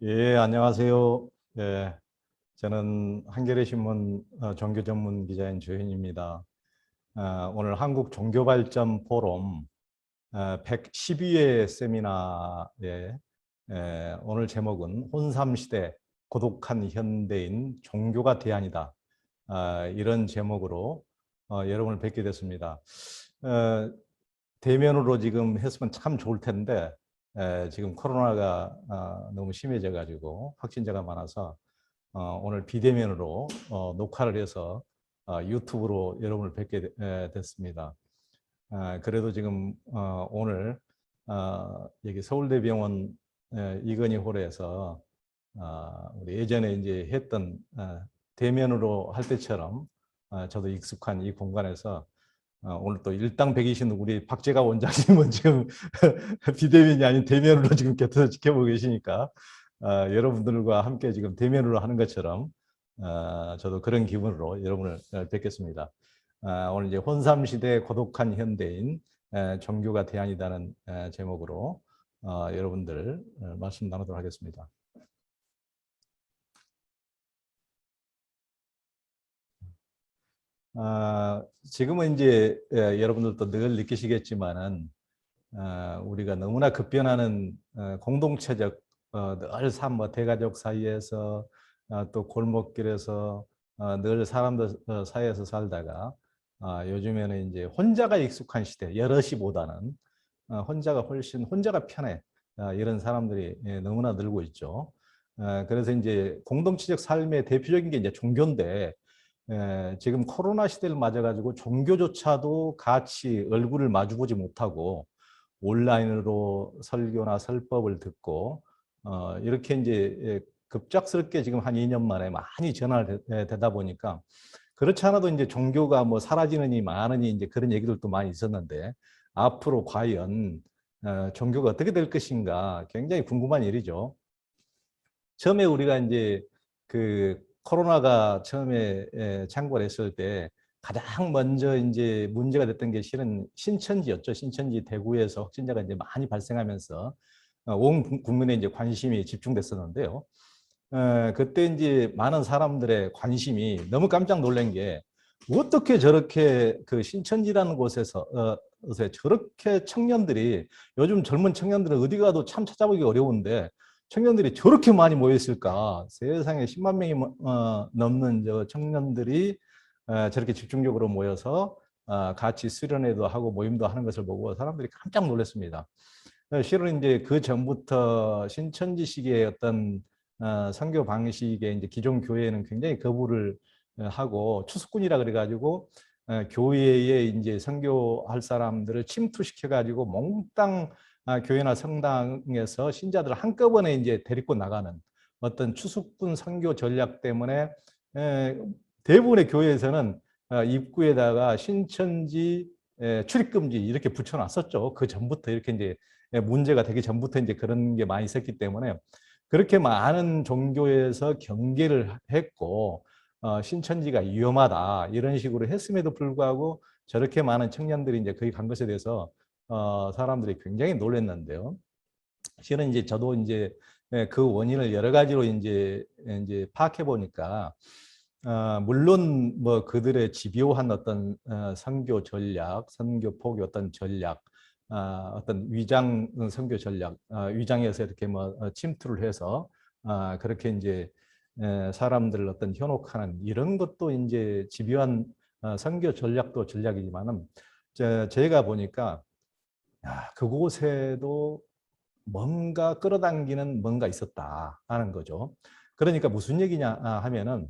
예, 안녕하세요. 예, 저는 한겨레 신문 종교 전문 기자인 조현입니다. 오늘 한국 종교발전 포럼 112회 세미나에 오늘 제목은 혼삼시대 고독한 현대인 종교가 대안이다. 이런 제목으로 여러분을 뵙게 됐습니다. 어, 대면으로 지금 했으면 참 좋을 텐데 지금 코로나가 너무 심해져 가지고 확진자가 많아서 오늘 비대면으로 녹화를 해서 유튜브로 여러분을 뵙게 됐습니다. 그래도 지금 오늘 여기 서울대병원 이건희 홀에서 우리 예전에 이제 했던 대면으로 할 때처럼 저도 익숙한 이 공간에서 오늘 또 일당백이신 우리 박재가 원장님은 지금 비대면이 아닌 대면으로 지금 곁에서 지켜보고 계시니까 여러분들과 함께 지금 대면으로 하는 것처럼 저도 그런 기분으로 여러분을 뵙겠습니다. 오늘 이제 혼삼시대 고독한 현대인 종교가 대안이라는 제목으로 여러분들 말씀 나누도록 하겠습니다. 지금은 이제 여러분들도 늘 느끼시겠지만은 우리가 너무나 급변하는 공동체적 늘 삶, 뭐 대가족 사이에서 또 골목길에서 늘 사람들 사이에서 살다가 요즘에는 이제 혼자가 익숙한 시대, 여럿이보다는 혼자가 훨씬 혼자가 편해 이런 사람들이 너무나 늘고 있죠. 그래서 이제 공동체적 삶의 대표적인 게 이제 종교인데 지금 코로나 시대를 맞아가지고 종교조차도 같이 얼굴을 마주보지 못하고 온라인으로 설교나 설법을 듣고 이렇게 이제 급작스럽게 지금 한 2년 만에 많이 전환되다 보니까 그렇지 않아도 이제 종교가 뭐 사라지느니 마느니 이제 그런 얘기들도 많이 있었는데 앞으로 과연 종교가 어떻게 될 것인가 굉장히 궁금한 일이죠. 처음에 우리가 이제 그 코로나가 처음에 창궐 했을 때 가장 먼저 이제 문제가 됐던 게 실은 신천지였죠. 신천지 대구에서 확진자가 이제 많이 발생하면서 온 국민의 이제 관심이 집중됐었는데요. 그때 이제 많은 사람들의 관심이 너무 깜짝 놀란 게 어떻게 저렇게 그 신천지라는 곳에서 저렇게 청년들이 요즘 젊은 청년들은 어디 가도 참 찾아보기 어려운데 청년들이 저렇게 많이 모여 있을까? 세상에 10만 명이 넘는 저 청년들이 저렇게 집중적으로 모여서 같이 수련회도 하고 모임도 하는 것을 보고 사람들이 깜짝 놀랐습니다. 실은 이제 그 전부터 신천지식의 어떤 선교 방식에 이제 기존 교회는 굉장히 거부를 하고 추수꾼이라 그래가지고 교회에 이제 선교할 사람들을 침투시켜 가지고 몽땅 교회나 성당에서 신자들을 한꺼번에 이제 데리고 나가는 어떤 추수꾼 선교 전략 때문에 대부분의 교회에서는 입구에다가 신천지 출입금지 이렇게 붙여놨었죠. 그 전부터 이렇게 이제 문제가 되기 전부터 이제 그런 게 많이 있었기 때문에 그렇게 많은 종교에서 경계를 했고 신천지가 위험하다 이런 식으로 했음에도 불구하고 저렇게 많은 청년들이 이제 거기 간 것에 대해서 사람들이 굉장히 놀랐는데요. 실은 이제 저도 이제 그 원인을 여러 가지로 이제 파악해 보니까 물론 뭐 그들의 집요한 어떤 선교 전략, 선교 포기 어떤 전략, 어떤 위장 선교 전략, 위장에서 이렇게 뭐 침투를 해서 그렇게 이제 사람들을 어떤 현혹하는 이런 것도 이제 집요한 선교 전략도 전략이지만은 제가 보니까 그곳에도 뭔가 끌어당기는 뭔가 있었다 하는 거죠. 그러니까 무슨 얘기냐 하면은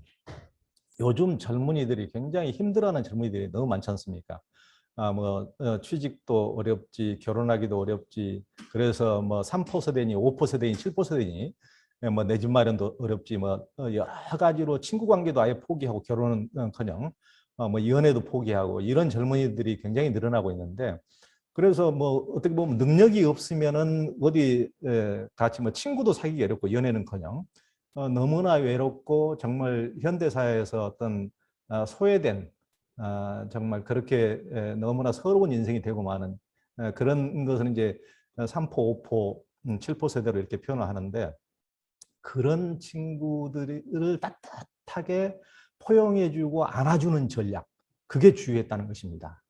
요즘 젊은이들이 굉장히 힘들어하는 젊은이들이 너무 많지 않습니까? 취직도 어렵지, 결혼하기도 어렵지, 그래서 뭐 3포 세대니, 5포 세대니, 7포 세대니, 뭐 내 집 마련도 어렵지, 뭐 여러 가지로 친구 관계도 아예 포기하고 결혼은커녕 뭐 연애도 포기하고 이런 젊은이들이 굉장히 늘어나고 있는데 그래서 뭐 어떻게 보면 능력이 없으면은 어디 같이 뭐 친구도 사귀기 어렵고 연애는커녕 너무나 외롭고 정말 현대사회에서 어떤 소외된 정말 그렇게 너무나 서러운 인생이 되고 마는 그런 것은 이제 3포, 5포, 7포 세대로 이렇게 표현을 하는데 그런 친구들을 따뜻하게 포용해주고 안아주는 전략, 그게 주요했다는 것입니다.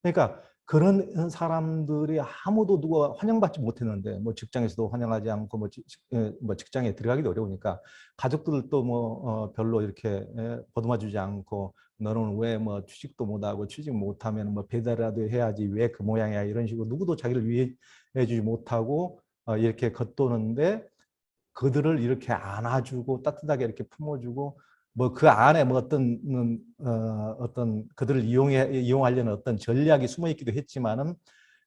그러니까 그런 사람들이 아무도 누가 환영받지 못했는데 뭐 직장에서도 환영하지 않고 뭐 직장에 들어가기도 어려우니까 가족들도 뭐 별로 이렇게 보듬어주지 않고 너는 왜 뭐 취직도 못하고 취직 못하면 뭐 배달이라도 해야지 왜 그 모양이야 이런 식으로 누구도 자기를 위해주지 못하고 이렇게 겉도는데 그들을 이렇게 안아주고 따뜻하게 이렇게 품어주고 뭐 그 안에 뭐 어떤 그들을 이용하려는 어떤 전략이 숨어 있기도 했지만은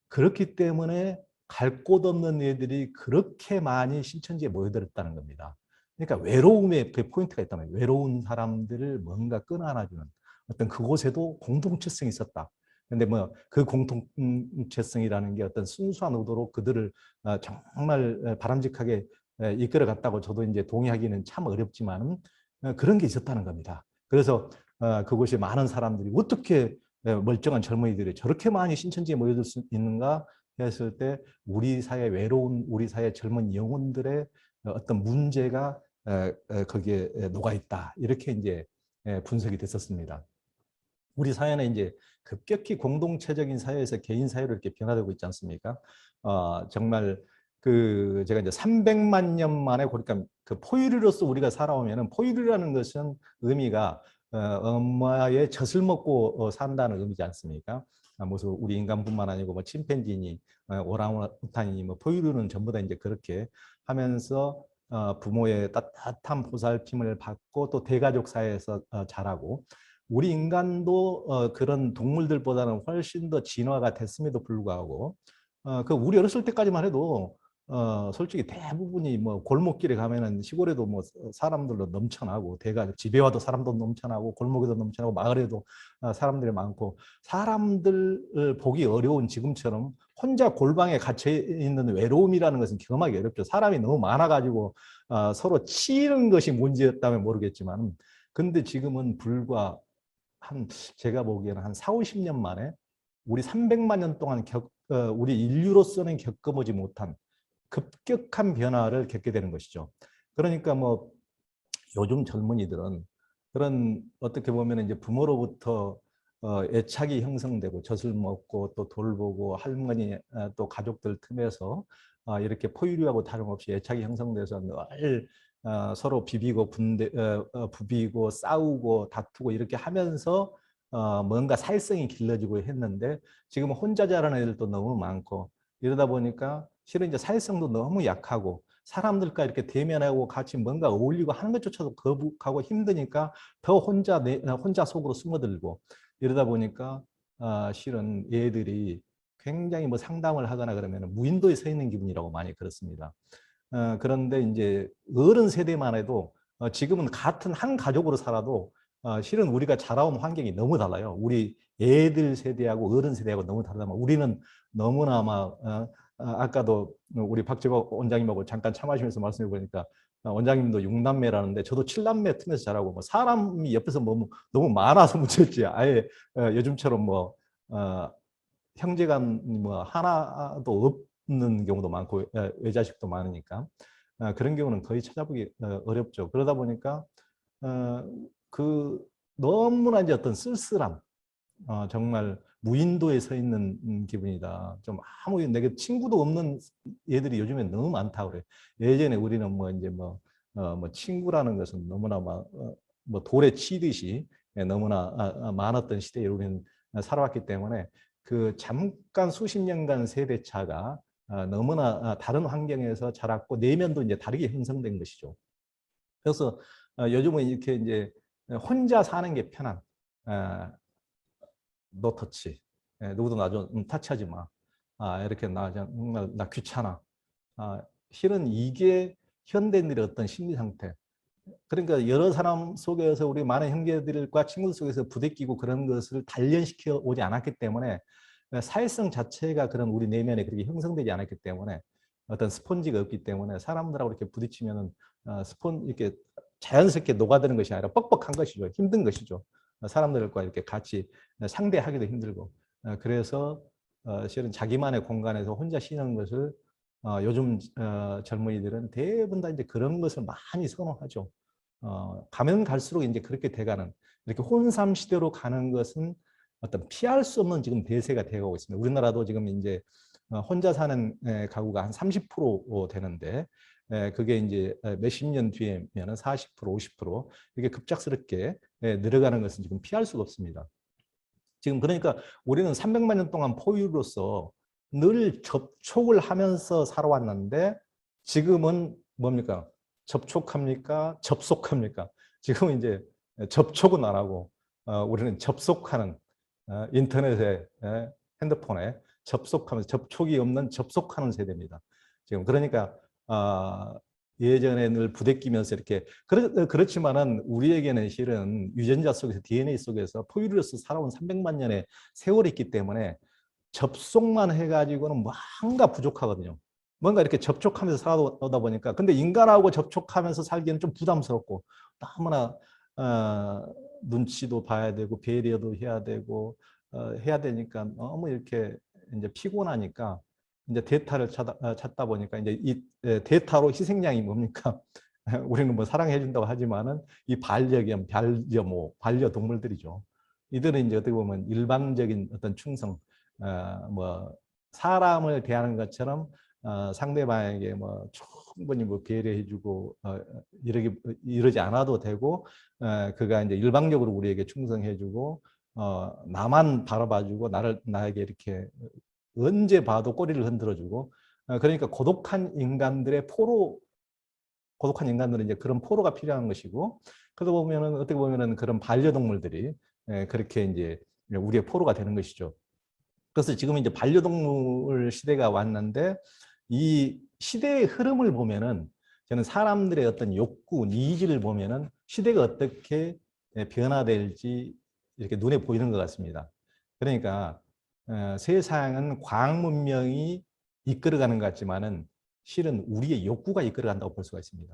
그렇기 때문에 갈 곳 없는 애들이 그렇게 많이 신천지에 모여들었다는 겁니다. 그러니까 외로움에 그 포인트가 있다면 외로운 사람들을 뭔가 끌어안아주는 어떤 그곳에도 공동체성이 있었다. 근데 뭐 그 공동체성이라는 게 어떤 순수한 의도로 그들을 정말 바람직하게 이끌어 갔다고 저도 이제 동의하기는 참 어렵지만 그런 게 있었다는 겁니다. 그래서 그곳에 많은 사람들이 어떻게 멀쩡한 젊은이들이 저렇게 많이 신천지에 모여들 수 있는가 했을 때 우리 사회 외로운 우리 사회 젊은 영혼들의 어떤 문제가 거기에 녹아 있다 이렇게 이제 분석이 됐었습니다. 우리 사회는 이제 급격히 공동체적인 사회에서 개인 사회로 이렇게 변화되고 있지 않습니까? 정말 그 제가 이제 300만 년 만에 그러니까 그 포유류로서 우리가 살아오면은 포유류라는 것은 의미가 엄마의 젖을 먹고 산다는 의미지 않습니까? 무슨 우리 인간뿐만 아니고 뭐 침팬지니, 오랑우탄이니 뭐 포유류는 전부 다 이제 그렇게 하면서 부모의 따뜻한 보살핌을 받고 또 대가족 사회에서 자라고 우리 인간도 그런 동물들보다는 훨씬 더 진화가 됐음에도 불구하고 그 우리 어렸을 때까지만 해도 솔직히 대부분이 뭐 골목길에 가면은 시골에도 뭐 사람들로 넘쳐나고 대가 집에 와도 사람도 넘쳐나고 골목에도 넘쳐나고 마을에도 사람들이 많고 사람들을 보기 어려운 지금처럼 혼자 골방에 갇혀 있는 외로움이라는 것은 경험하기 어렵죠. 사람이 너무 많아가지고 서로 치이는 것이 문제였다면 모르겠지만 근데 지금은 불과 한 제가 보기에는 한 4, 50년 만에 우리 300만 년 동안 우리 인류로서는 겪어보지 못한 급격한 변화를 겪게 되는 것이죠. 그러니까 뭐 요즘 젊은이들은 그런 어떻게 보면 이제 부모로부터 애착이 형성되고 젖을 먹고 또 돌보고 할머니 또 가족들 틈에서 이렇게 포유류하고 다름없이 애착이 형성돼서 늘 서로 비비고 부비고 싸우고 다투고 이렇게 하면서 뭔가 사회성이 길러지고 했는데 지금 혼자 자라는 애들도 너무 많고 이러다 보니까 실은 이제 사회성도 너무 약하고 사람들과 이렇게 대면하고 같이 뭔가 어울리고 하는 것조차도 거북하고 힘드니까 더 혼자 속으로 숨어들고 이러다 보니까 실은 얘들이 굉장히 뭐 상담을 하거나 그러면 무인도에 서 있는 기분이라고 많이 그렇습니다. 그런데 이제 어른 세대만 해도 지금은 같은 한 가족으로 살아도 실은 우리가 자라온 환경이 너무 달라요. 우리 애들 세대하고 어른 세대하고 너무 다르다면 우리는 너무나 막 아까도 우리 박재박 원장님하고 잠깐 차 마시면서 말씀해 보니까 원장님도 6남매라는데 저도 7남매 틈에서 자라고 뭐 사람이 옆에서 너무 많아서 문제였지 아예 요즘처럼 뭐 형제간 뭐 하나도 없는 경우도 많고 외자식도 많으니까 그런 경우는 거의 찾아보기 어렵죠. 그러다 보니까 그 너무나 이제 어떤 쓸쓸함 정말 무인도에 서 있는 기분이다. 좀 아무 내게 친구도 없는 얘들이 요즘에 너무 많다 그래. 예전에 우리는 뭐 이제 뭐 친구라는 것은 너무나 뭐 돌에 치듯이 너무나 많았던 시대에 우리는 살아왔기 때문에 그 잠깐 수십 년간 세대 차가 너무나 다른 환경에서 자랐고 내면도 이제 다르게 형성된 것이죠. 그래서 요즘은 이렇게 이제 혼자 사는 게 편한 노 터치. 누구도 나 좀 터치하지 마. 이렇게 나 귀찮아. 실은 이게 현대인들의 어떤 심리 상태. 그러니까 여러 사람 속에서 우리 많은 형제들과 친구들 속에서 부대끼고 그런 것을 단련시켜 오지 않았기 때문에 사회성 자체가 그런 우리 내면에 그렇게 형성되지 않았기 때문에 어떤 스폰지가 없기 때문에 사람들하고 이렇게 부딪히면은 이렇게 자연스럽게 녹아드는 것이 아니라 뻑뻑한 것이죠. 힘든 것이죠. 사람들과 이렇게 같이 상대하기도 힘들고 그래서 실은 자기만의 공간에서 혼자 쉬는 것을 요즘 젊은이들은 대부분 다 이제 그런 것을 많이 선호하죠. 가면 갈수록 이제 그렇게 돼가는 이렇게 혼삼 시대로 가는 것은 어떤 피할 수 없는 지금 대세가 되어가고 있습니다. 우리나라도 지금 이제 혼자 사는 가구가 한 30% 되는데 그게 이제 몇십 년 뒤에면은 40%, 50% 이게 급작스럽게 늘어가는 것은 지금 피할 수가 없습니다. 지금 그러니까 우리는 300만 년 동안 포유로서 늘 접촉을 하면서 살아왔는데 지금은 뭡니까? 접촉합니까? 접속합니까? 지금은 이제 접촉은 안 하고 우리는 접속하는 인터넷에 핸드폰에 접속하면서 접촉이 없는 접속하는 세대입니다. 지금 그러니까 예전에 늘 부대끼면서 이렇게 그렇지만은 우리에게는 실은 유전자 속에서 DNA 속에서 포유류로서 살아온 300만 년의 세월이 있기 때문에 접속만 해가지고는 뭔가 부족하거든요. 뭔가 이렇게 접촉하면서 살아오다 보니까 근데 인간하고 접촉하면서 살기에는 좀 부담스럽고 너무나 눈치도 봐야 되고 배려도 해야 되고 해야 되니까 너무 이렇게 이제 피곤하니까 이제 데이터를 찾다 보니까 이제 이 데이터로 희생양이 뭡니까? 우리는 뭐 사랑해 준다고 하지만은 이 반려견, 반려모, 반려동물들이죠. 이들은 이제 어떻게 보면 일반적인 어떤 충성, 뭐 사람을 대하는 것처럼 상대방에게 뭐 충분히 뭐 배려해주고 이러지 않아도 되고 그가 이제 일방적으로 우리에게 충성해주고 나만 바라봐주고 나에게 이렇게 언제 봐도 꼬리를 흔들어주고 그러니까 고독한 인간들은 이제 그런 포로가 필요한 것이고 그러다 보면은 어떻게 보면은 그런 반려동물들이 그렇게 이제 우리의 포로가 되는 것이죠. 그래서 지금 이제 반려동물 시대가 왔는데 이 시대의 흐름을 보면은 저는 사람들의 어떤 욕구, 니즈를 보면은 시대가 어떻게 변화될지 이렇게 눈에 보이는 것 같습니다. 그러니까 세상은 과학 문명이 이끌어가는 것 같지만은 실은 우리의 욕구가 이끌어간다고 볼 수가 있습니다.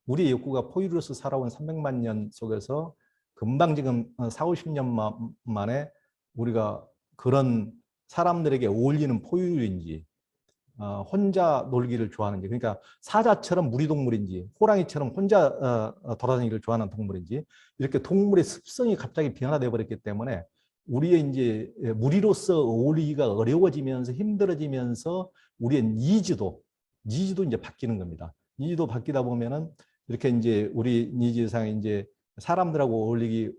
우리의 욕구가 포유류로서 살아온 300만 년 속에서 금방 지금 4, 50년 만에 우리가 그런 사람들에게 어울리는 포유류인지 혼자 놀기를 좋아하는지 그러니까 사자처럼 무리동물인지 호랑이처럼 혼자 돌아다니기를 좋아하는 동물인지 이렇게 동물의 습성이 갑자기 변화되어 버렸기 때문에 우리의 이제 무리로서 어울리기가 어려워지면서 힘들어지면서 우리의 니즈도 이제 바뀌는 겁니다. 니즈도 바뀌다 보면은 이렇게 이제 우리 니즈상 이제 사람들하고 어울리기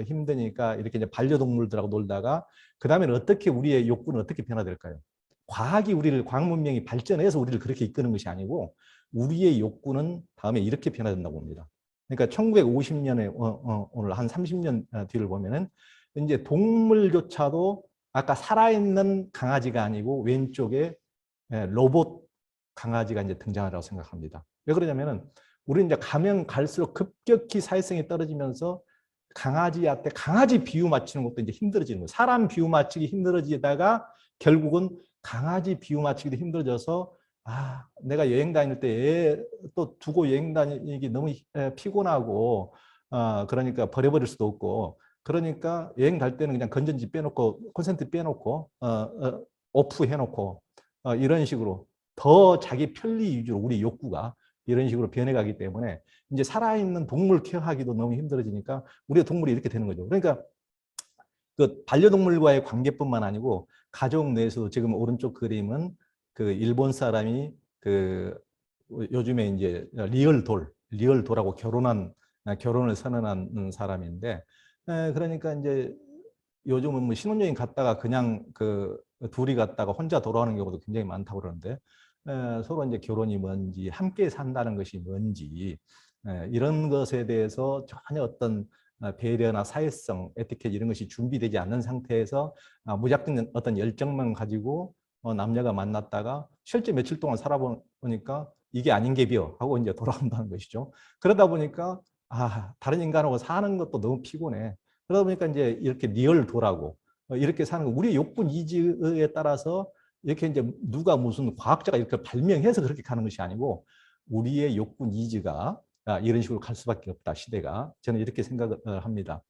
힘드니까 이렇게 이제 반려동물들하고 놀다가 그 다음에는 어떻게 우리의 욕구는 어떻게 변화될까요? 과학 문명이 발전해서 우리를 그렇게 이끄는 것이 아니고 우리의 욕구는 다음에 이렇게 변화된다고 봅니다. 그러니까 1950년에 오늘 한 30년 뒤를 보면은 이제 동물조차도 아까 살아있는 강아지가 아니고 왼쪽에 로봇 강아지가 이제 등장하라고 생각합니다. 왜 그러냐면은 우리는 이제 가면 갈수록 급격히 사회성이 떨어지면서 강아지한테 강아지 비유 맞추는 것도 이제 힘들어지는 거예요. 사람 비유 맞추기 힘들어지다가 결국은 강아지 비유 맞추기도 힘들어져서 내가 여행 다닐 때 애 또 두고 여행 다니기 너무 피곤하고 그러니까 버려버릴 수도 없고 그러니까 여행 갈 때는 그냥 건전지 빼놓고 콘센트 빼놓고 오프 해놓고 이런 식으로 더 자기 편리 위주로 우리 욕구가 이런 식으로 변해가기 때문에 이제 살아있는 동물 케어하기도 너무 힘들어지니까 우리의 동물이 이렇게 되는 거죠. 그러니까 그 반려동물과의 관계뿐만 아니고 가족 내에서도 지금 오른쪽 그림은 그 일본 사람이 그 요즘에 이제 리얼돌하고 결혼을 선언한 사람인데 그러니까 이제 요즘은 뭐 신혼여행 갔다가 그냥 그 둘이 갔다가 혼자 돌아오는 경우도 굉장히 많다고 그러는데 서로 이제 결혼이 뭔지 함께 산다는 것이 뭔지 이런 것에 대해서 전혀 어떤 배려나 사회성, 에티켓 이런 것이 준비되지 않는 상태에서 무작정 어떤 열정만 가지고 남녀가 만났다가 실제 며칠 동안 살아보니까 이게 아닌 게 비어 하고 이제 돌아온다는 것이죠. 그러다 보니까 다른 인간하고 사는 것도 너무 피곤해. 그러다 보니까 이제 이렇게 리얼도라고 이렇게 사는 거 우리의 욕구 니즈에 따라서 이렇게 이제 누가 무슨 과학자가 이렇게 발명해서 그렇게 가는 것이 아니고 우리의 욕구 니즈가 이런 식으로 갈 수밖에 없다 시대가 저는 이렇게 생각을 합니다.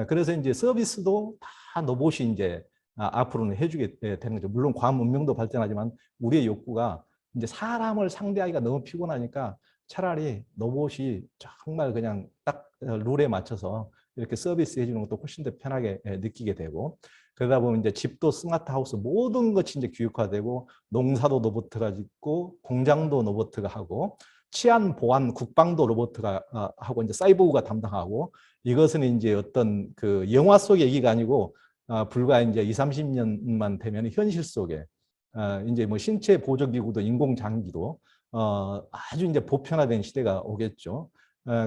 그래서 이제 서비스도 다 로봇이 이제 앞으로는 해주게 되는 거죠. 물론 과학 문명도 발전하지만 우리의 욕구가 이제 사람을 상대하기가 너무 피곤하니까 차라리 로봇이 정말 그냥 딱 룰에 맞춰서 이렇게 서비스 해주는 것도 훨씬 더 편하게 느끼게 되고, 그러다 보면 이제 집도 스마트 하우스 모든 것이 이제 규격화되고, 농사도 로봇가 짓고, 공장도 로봇가 하고, 치안 보안 국방도 로봇가 하고, 이제 사이보그가 담당하고, 이것은 이제 어떤 그 영화 속 얘기가 아니고 불과 이제 2, 30년만 되면 현실 속에 이제 뭐 신체 보조기구도 인공장기도 아주 이제 보편화된 시대가 오겠죠.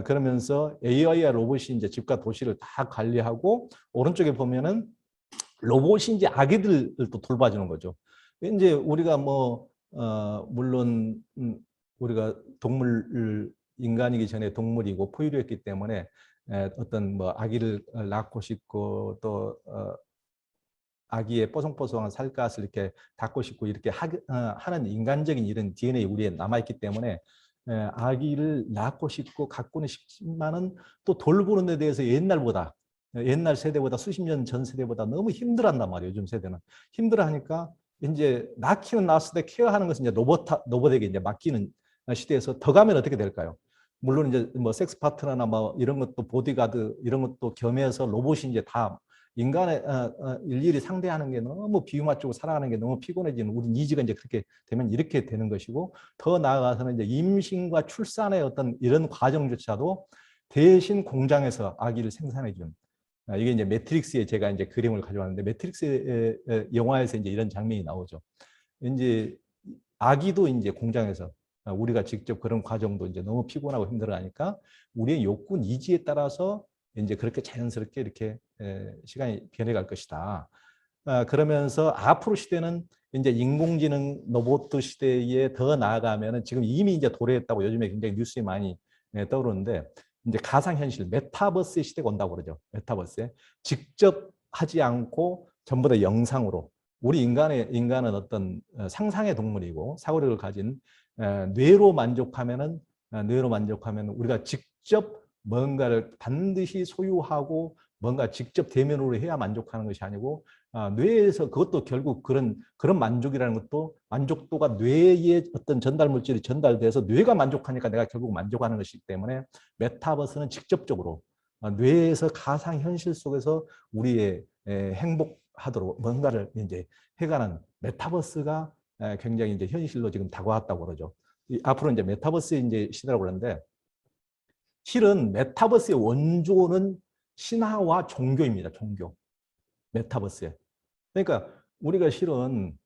그러면서 AI와 로봇이 이제 집과 도시를 다 관리하고, 오른쪽에 보면은 로봇이 이제 아기들을 또 돌봐주는 거죠. 이제 우리가 뭐 물론 우리가 동물 인간이기 전에 동물이고 포유류였기 때문에 어떤 뭐 아기를 낳고 싶고, 또 아기의 뽀송뽀송한 살갗을 이렇게 닦고 싶고 이렇게 하는 인간적인 이런 DNA 우리에 남아있기 때문에 아기를 낳고 싶고 갖고는 싶지만은 또 돌보는 데 대해서 옛날 세대보다 수십 년 전 세대보다 너무 힘들었단 말이에요. 요즘 세대는 힘들어하니까 이제 낳기는 낳았을 때 케어하는 것은 이제 로봇에게 이제 맡기는 시대에서 더 가면 어떻게 될까요? 물론 이제 뭐 섹스 파트너나 뭐 이런 것도 보디가드 이런 것도 겸해서 로봇이 이제 다 인간의 일일이 상대하는 게 너무 비유맞추고 살아가는 게 너무 피곤해지는 우리 니즈가 이제 그렇게 되면 이렇게 되는 것이고, 더 나아가서는 이제 임신과 출산의 어떤 이런 과정조차도 대신 공장에서 아기를 생산해 준, 이게 이제 매트릭스에 제가 이제 그림을 가져왔는데, 매트릭스 영화에서 이제 이런 장면이 나오죠. 이제 아기도 이제 공장에서 우리가 직접 그런 과정도 이제 너무 피곤하고 힘들어하니까 우리의 욕구 니즈에 따라서 이제 그렇게 자연스럽게 이렇게 시간이 변해갈 것이다. 그러면서 앞으로 시대는 이제 인공지능 로봇 시대에 더 나아가면은, 지금 이미 이제 도래했다고 요즘에 굉장히 뉴스에 많이 떠오르는데, 이제 가상현실 메타버스의 시대가 온다고 그러죠. 메타버스에 직접 하지 않고 전부 다 영상으로, 우리 인간은 어떤 상상의 동물이고 사고력을 가진 뇌로 만족하면 우리가 직접 뭔가를 반드시 소유하고 뭔가 직접 대면으로 해야 만족하는 것이 아니고, 뇌에서 그것도 결국 그런 만족이라는 것도 만족도가 뇌에 어떤 전달 물질이 전달돼서 뇌가 만족하니까 내가 결국 만족하는 것이기 때문에, 메타버스는 직접적으로 뇌에서 가상 현실 속에서 우리의 행복하도록 뭔가를 이제 해가는 메타버스가 굉장히 이제 현실로 지금 다가왔다고 그러죠. 앞으로 이제 메타버스 이제 시대라고 그러는데, 실은 메타버스의 원조는 신화와 종교입니다. 종교. 메타버스에. 그러니까 우리가 실은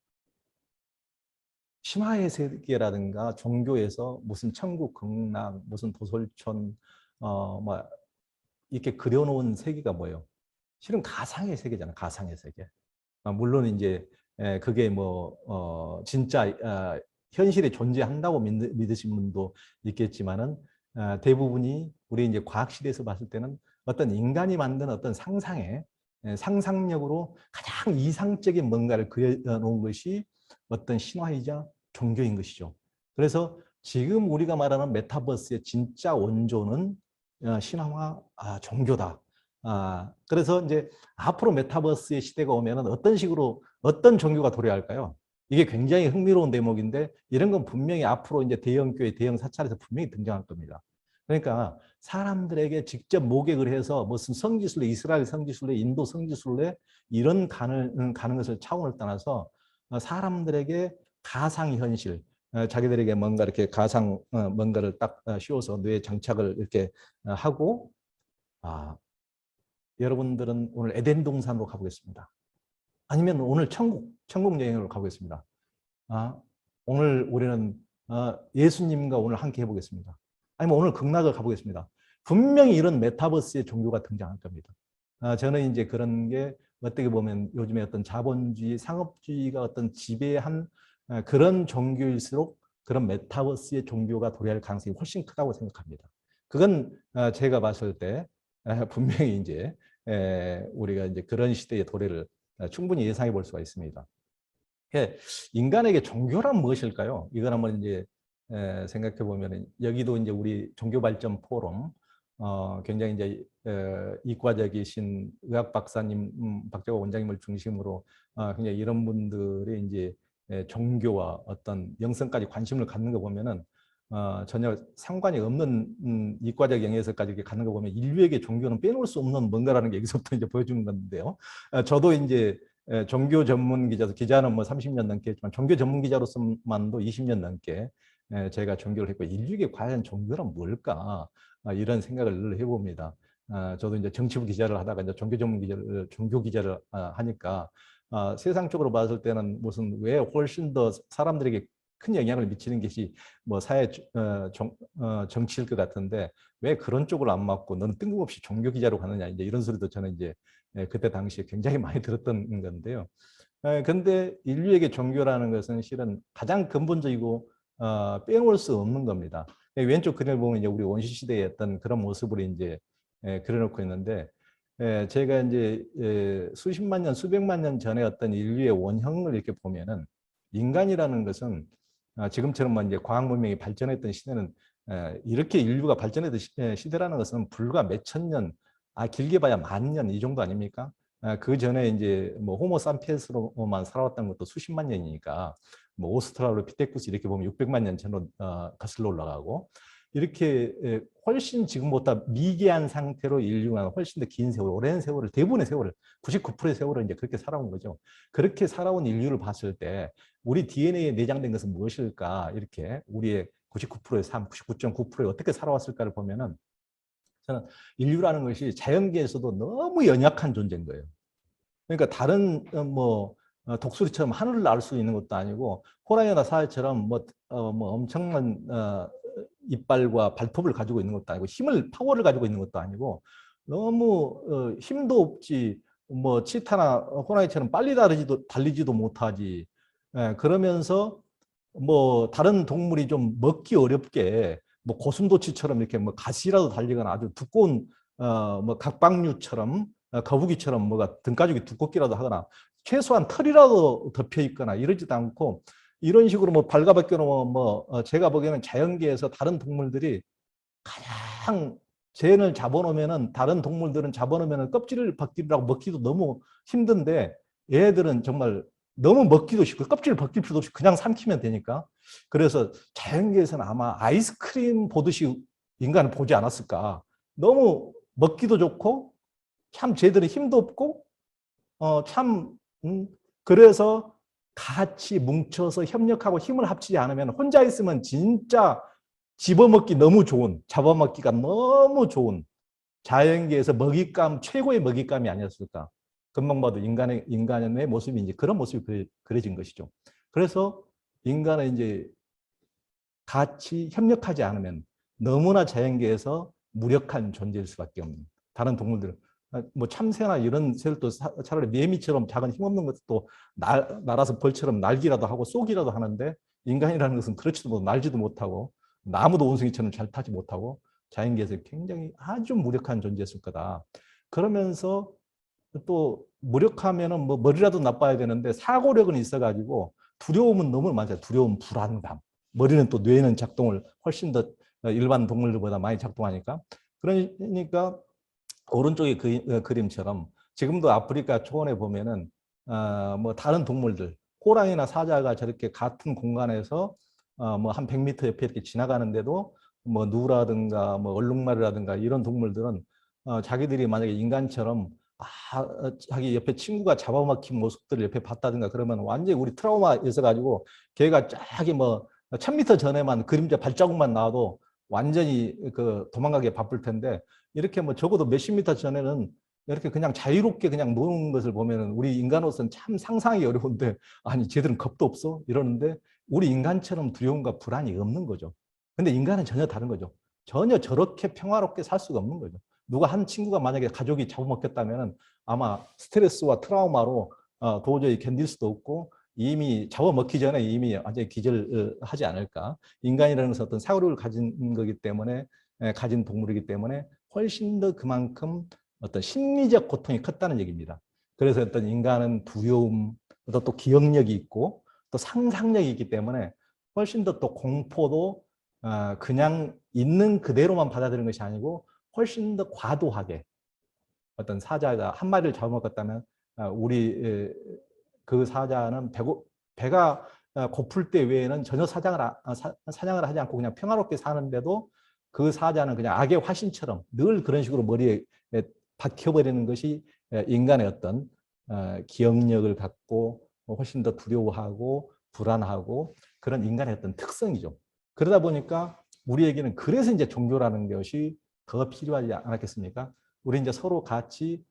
신화의 세계라든가 종교에서 무슨 천국 극락, 무슨 도솔촌, 뭐 이렇게 그려놓은 세계가 뭐예요? 실은 가상의 세계잖아요. 가상의 세계. 물론 이제 그게 뭐 진짜 현실에 존재한다고 믿으신 분도 있겠지만은, 대부분이 우리 이제 과학 시대에서 봤을 때는 어떤 인간이 만든 어떤 상상력으로 가장 이상적인 뭔가를 그려놓은 것이 어떤 신화이자 종교인 것이죠. 그래서 지금 우리가 말하는 메타버스의 진짜 원조는 신화와 종교다. 그래서 이제 앞으로 메타버스의 시대가 오면 어떤 식으로 어떤 종교가 도래할까요? 이게 굉장히 흥미로운 대목인데, 이런 건 분명히 앞으로 이제 대형 교회, 대형 사찰에서 분명히 등장할 겁니다. 그러니까 사람들에게 직접 모객을 해서 무슨 성지순례, 이스라엘 성지순례, 인도 성지순례 이런 가는 것을 차원을 떠나서 사람들에게 가상현실, 자기들에게 뭔가 이렇게 가상 뭔가를 딱 씌워서 뇌에 장착을 이렇게 하고, 여러분들은 오늘 에덴 동산으로 가보겠습니다. 아니면 오늘 천국 여행으로 가보겠습니다. 오늘 우리는 예수님과 오늘 함께 해보겠습니다. 아니면 오늘 극락을 가보겠습니다. 분명히 이런 메타버스의 종교가 등장할 겁니다. 저는 이제 그런 게 어떻게 보면 요즘에 어떤 자본주의, 상업주의가 어떤 지배한 그런 종교일수록 그런 메타버스의 종교가 도래할 가능성이 훨씬 크다고 생각합니다. 그건 제가 봤을 때 분명히 이제 우리가 이제 그런 시대의 도래를 충분히 예상해 볼 수가 있습니다. 인간에게 종교란 무엇일까요? 이걸 한번 이제 생각해 보면, 여기도 이제 우리 종교발전 포럼 굉장히 이제 이과적이신 의학 박사님, 박재호 원장님을 중심으로 굉장히 이런 분들이 이제 종교와 어떤 영성까지 관심을 갖는 거 보면은 전혀 상관이 없는 이과적 영역에서까지 이렇게 가는 거 보면 인류에게 종교는 빼놓을 수 없는 뭔가라는 게 여기서부터 이제 보여주는 건데요. 저도 이제 종교 전문 기자는 뭐 30년 넘게 했지만 종교 전문 기자로서만도 20년 넘게 제가 종교를 했고 인류에게 과연 종교란 뭘까 이런 생각을 늘 해봅니다. 저도 이제 정치부 기자를 하다가 이제 종교 전문 기자를 종교 기자를 하니까 세상적으로 봤을 때는 무슨 왜 훨씬 더 사람들에게 큰 영향을 미치는 것이 뭐 사회 정치일 것 같은데 왜 그런 쪽을 안 맞고 너는 뜬금없이 종교 기자로 가느냐 이제 이런 소리도 저는 이제 그때 당시에 굉장히 많이 들었던 건데요. 근데 인류에게 종교라는 것은 실은 가장 근본적이고 빼놓을 수 없는 겁니다. 왼쪽 그림을 보면 이제 우리 원시 시대의 어떤 그런 모습을 이제 그려놓고 있는데 제가 이제 수십만 년, 수백만 년 전에 어떤 인류의 원형을 이렇게 보면은 인간이라는 것은 지금처럼 이제 과학 문명이 발전했던 시대는 이렇게 인류가 발전했던 시대라는 것은 불과 몇천 년, 길게 봐야 만 년 이 정도 아닙니까? 그 전에 이제 뭐 호모 삼피엔스로만 살아왔던 것도 수십만 년이니까 뭐 오스트랄로피테쿠스 이렇게 보면 600만 년 전으로 거슬러 올라가고 이렇게 훨씬 지금보다 미개한 상태로 인류가 훨씬 더 긴 세월, 오랜 세월을 대부분의 세월을 99%의 세월을 이제 그렇게 살아온 거죠. 그렇게 살아온 인류를 봤을 때 우리 DNA에 내장된 것은 무엇일까? 이렇게 우리의 99%의 삶, 99.9%에 어떻게 살아왔을까를 보면은 저는 인류라는 것이 자연계에서도 너무 연약한 존재인 거예요. 그러니까 다른 뭐 독수리처럼 하늘을 날 수 있는 것도 아니고 호랑이나 사자처럼 뭐 엄청난 이빨과 발톱을 가지고 있는 것도 아니고 파워를 가지고 있는 것도 아니고 너무 힘도 없지 뭐 치타나 호랑이처럼 빨리 달리지도 못하지. 그러면서 뭐 다른 동물이 좀 먹기 어렵게 뭐 고슴도치처럼 이렇게 뭐 가시라도 달리거나 아주 두꺼운 뭐 각박류처럼 거북이처럼 뭐가 등가죽이 두껍기라도 하거나 최소한 털이라도 덮여 있거나 이러지도 않고 이런 식으로 뭐 발가벗겨놓으면 제가 보기에는 자연계에서 다른 동물들이 가장 쟤를 잡아놓으면은 다른 동물들은 잡아놓으면은 껍질을 벗기라고 먹기도 너무 힘든데 얘들은 정말 너무 먹기도 쉽고 껍질을 벗길 필요도 없이 그냥 삼키면 되니까 그래서 자연계에서는 아마 아이스크림 보듯이 인간을 보지 않았을까. 너무 먹기도 좋고 참 쟤들은 힘도 없고 참 그래서 같이 뭉쳐서 협력하고 힘을 합치지 않으면 혼자 있으면 진짜 집어먹기 너무 좋은 잡아먹기가 너무 좋은 자연계에서 먹잇감 최고의 먹잇감이 아니었을까. 금방 봐도 인간의 모습이 이제 그런 모습이 그려진 것이죠. 그래서 인간은 이제 같이 협력하지 않으면 너무나 자연계에서 무력한 존재일 수밖에 없는 다른 동물들은 뭐 참새나 이런 새들도 차라리 매미처럼 작은 힘없는 것도 날아서 벌처럼 날기라도 하고 쏘기라도 하는데 인간이라는 것은 그렇지도 못하고 날지도 못하고 나무도 원숭이처럼 잘 타지 못하고 자연계에서 굉장히 아주 무력한 존재였을 거다. 그러면서 또 무력하면은 뭐 머리라도 나빠야 되는데 사고력은 있어가지고 두려움은 너무 많아요. 두려움, 불안감. 머리는 또 뇌는 작동을 훨씬 더 일반 동물들보다 많이 작동하니까. 그러니까 오른쪽의 그림처럼 지금도 아프리카 초원에 보면은 뭐 다른 동물들 호랑이나 사자가 저렇게 같은 공간에서 뭐 한 100m 옆에 이렇게 지나가는데도 뭐 누라든가 뭐 얼룩말이라든가 이런 동물들은 자기들이 만약에 인간처럼 자기 옆에 친구가 잡아먹힌 모습들을 옆에 봤다든가 그러면 완전히 우리 트라우마 있어가지고 걔가 저기 뭐 1000m 전에만 그림자 발자국만 나와도 완전히 그 도망가기 바쁠 텐데 이렇게 뭐 적어도 몇십 미터 전에는 이렇게 그냥 자유롭게 그냥 노는 것을 보면은 우리 인간으로서는 참 상상하기 어려운데 아니 쟤들은 겁도 없어 이러는데 우리 인간처럼 두려움과 불안이 없는 거죠. 근데 인간은 전혀 다른 거죠. 전혀 저렇게 평화롭게 살 수가 없는 거죠. 누가 한 친구가 만약에 가족이 잡아먹혔다면 아마 스트레스와 트라우마로 도저히 견딜 수도 없고 이미 잡아먹기 전에 이미 완전히 기절하지 않을까. 인간이라는 것은 어떤 사고력을 가진 거기 때문에 가진 동물이기 때문에 훨씬 더 그만큼 어떤 심리적 고통이 컸다는 얘기입니다. 그래서 어떤 인간은 두려움, 또 기억력이 있고 또 상상력이 있기 때문에 훨씬 더 또 공포도 그냥 있는 그대로만 받아들이는 것이 아니고 훨씬 더 과도하게 어떤 사자가 한 마리를 잡아먹었다면 우리 그 사자는 배가 고풀 때 외에는 전혀 사냥을 하지 않고 그냥 평화롭게 사는데도 그 사자는 그냥 악의 화신처럼 늘 그런 식으로 머리에 박혀버리는 것이 인간의 어떤 기억력을 갖고 훨씬 더 두려워하고 불안하고 그런 인간의 어떤 특성이죠. 그러다 보니까 우리에게는 그래서 이제 종교라는 것이 더 필요하지 않았겠습니까? 우리 이제 서로 같이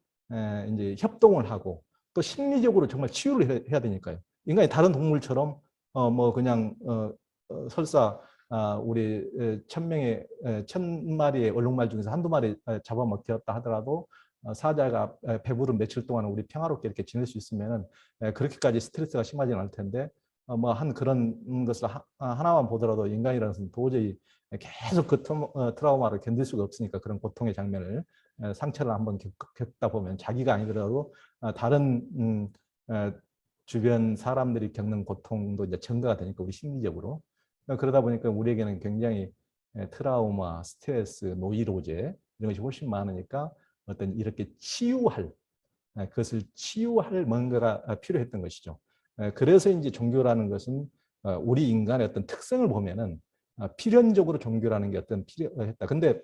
이제 협동을 하고 또 심리적으로 정말 치유를 해야 되니까요. 인간이 다른 동물처럼 뭐 그냥 설사 우리 1000마리의 얼룩말 중에서 한두 마리 잡아먹혔다 하더라도 사자가 배부른 며칠 동안 우리 평화롭게 이렇게 지낼 수 있으면 그렇게까지 스트레스가 심하지는 않을 텐데 뭐 한 그런 것을 하나만 보더라도 인간이라는 것은 도저히 계속 그 트라우마를 견딜 수가 없으니까 그런 고통의 장면을 상처를 한번 겪다 보면 자기가 아니더라도 다른 주변 사람들이 겪는 고통도 이제 증가가 되니까 우리 심리적으로 그러다 보니까 우리에게는 굉장히 트라우마, 스트레스, 노이로제 이런 것이 훨씬 많으니까 어떤 이렇게 치유할 그것을 치유할 뭔가가 필요했던 것이죠. 그래서 이제 종교라는 것은 우리 인간의 어떤 특성을 보면은 필연적으로 종교라는 게 어떤 필요했다. 근데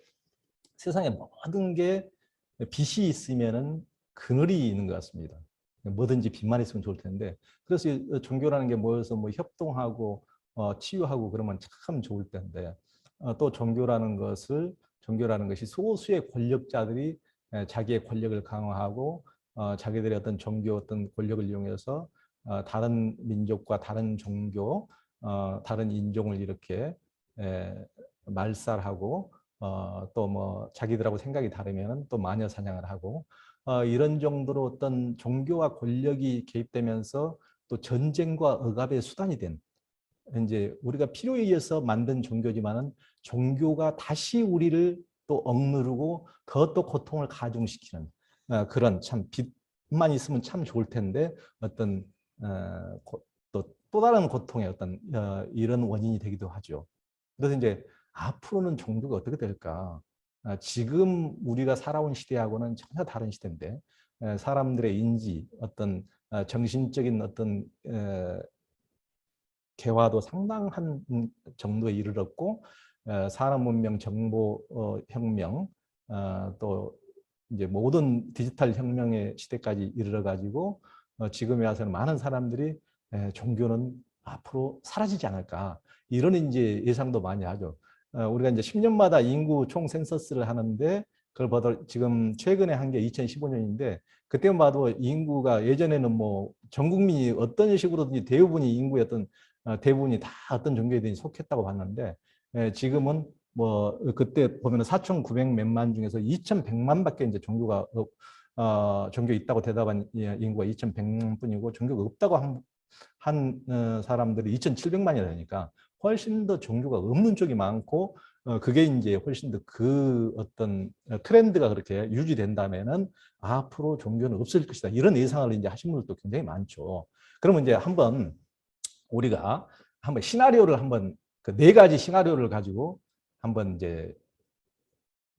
세상에 모든 게 빛이 있으면은 그늘이 있는 것 같습니다. 뭐든지 빛만 있으면 좋을 텐데 그래서 종교라는 게 모여서 뭐 협동하고 치유하고 그러면 참 좋을 텐데 또 종교라는 것이 소수의 권력자들이 자기의 권력을 강화하고 자기들의 어떤 종교 어떤 권력을 이용해서 다른 민족과 다른 종교 다른 인종을 이렇게 말살하고 또 뭐 자기들하고 생각이 다르면 또 마녀 사냥을 하고 이런 정도로 어떤 종교와 권력이 개입되면서 또 전쟁과 억압의 수단이 된 이제 우리가 필요에 의해서 만든 종교지만은 종교가 다시 우리를 또 억누르고 더 또 고통을 가중시키는 그런 참 빛만 있으면 참 좋을 텐데 어떤 또 다른 고통의 어떤 이런 원인이 되기도 하죠. 그래서 이제 앞으로는 종교가 어떻게 될까? 지금 우리가 살아온 시대하고는 전혀 다른 시대인데 사람들의 인지, 어떤 정신적인 어떤 개화도 상당한 정도에 이르렀고 산업 문명, 정보 혁명, 또 이제 모든 디지털 혁명의 시대까지 이르러 가지고 지금에 와서는 많은 사람들이 종교는 앞으로 사라지지 않을까 이런 이제 예상도 많이 하죠. 우리가 이제 10년마다 인구 총 센서스를 하는데 그걸 봐도 지금 최근에 한 게 2015년인데 그때만 봐도 인구가 예전에는 뭐 전 국민이 어떤 식으로든지 대부분이 인구의 어떤 대부분이 다 어떤 종교에 속했다고 봤는데 지금은 뭐 그때 보면은 4,900 몇만 중에서 2,100만밖에 이제 종교 있다고 대답한 인구가 2,100만 뿐이고 종교가 없다고 한 사람들이 2,700만이 되니까 훨씬 더 종교가 없는 쪽이 많고 그게 이제 훨씬 더 그 어떤 트렌드가 그렇게 유지된다면은 앞으로 종교는 없을 것이다. 이런 예상을 이제 하신 분들도 굉장히 많죠. 그러면 이제 우리가 한번 시나리오를 한번 그 네 가지 시나리오를 가지고 한번 이제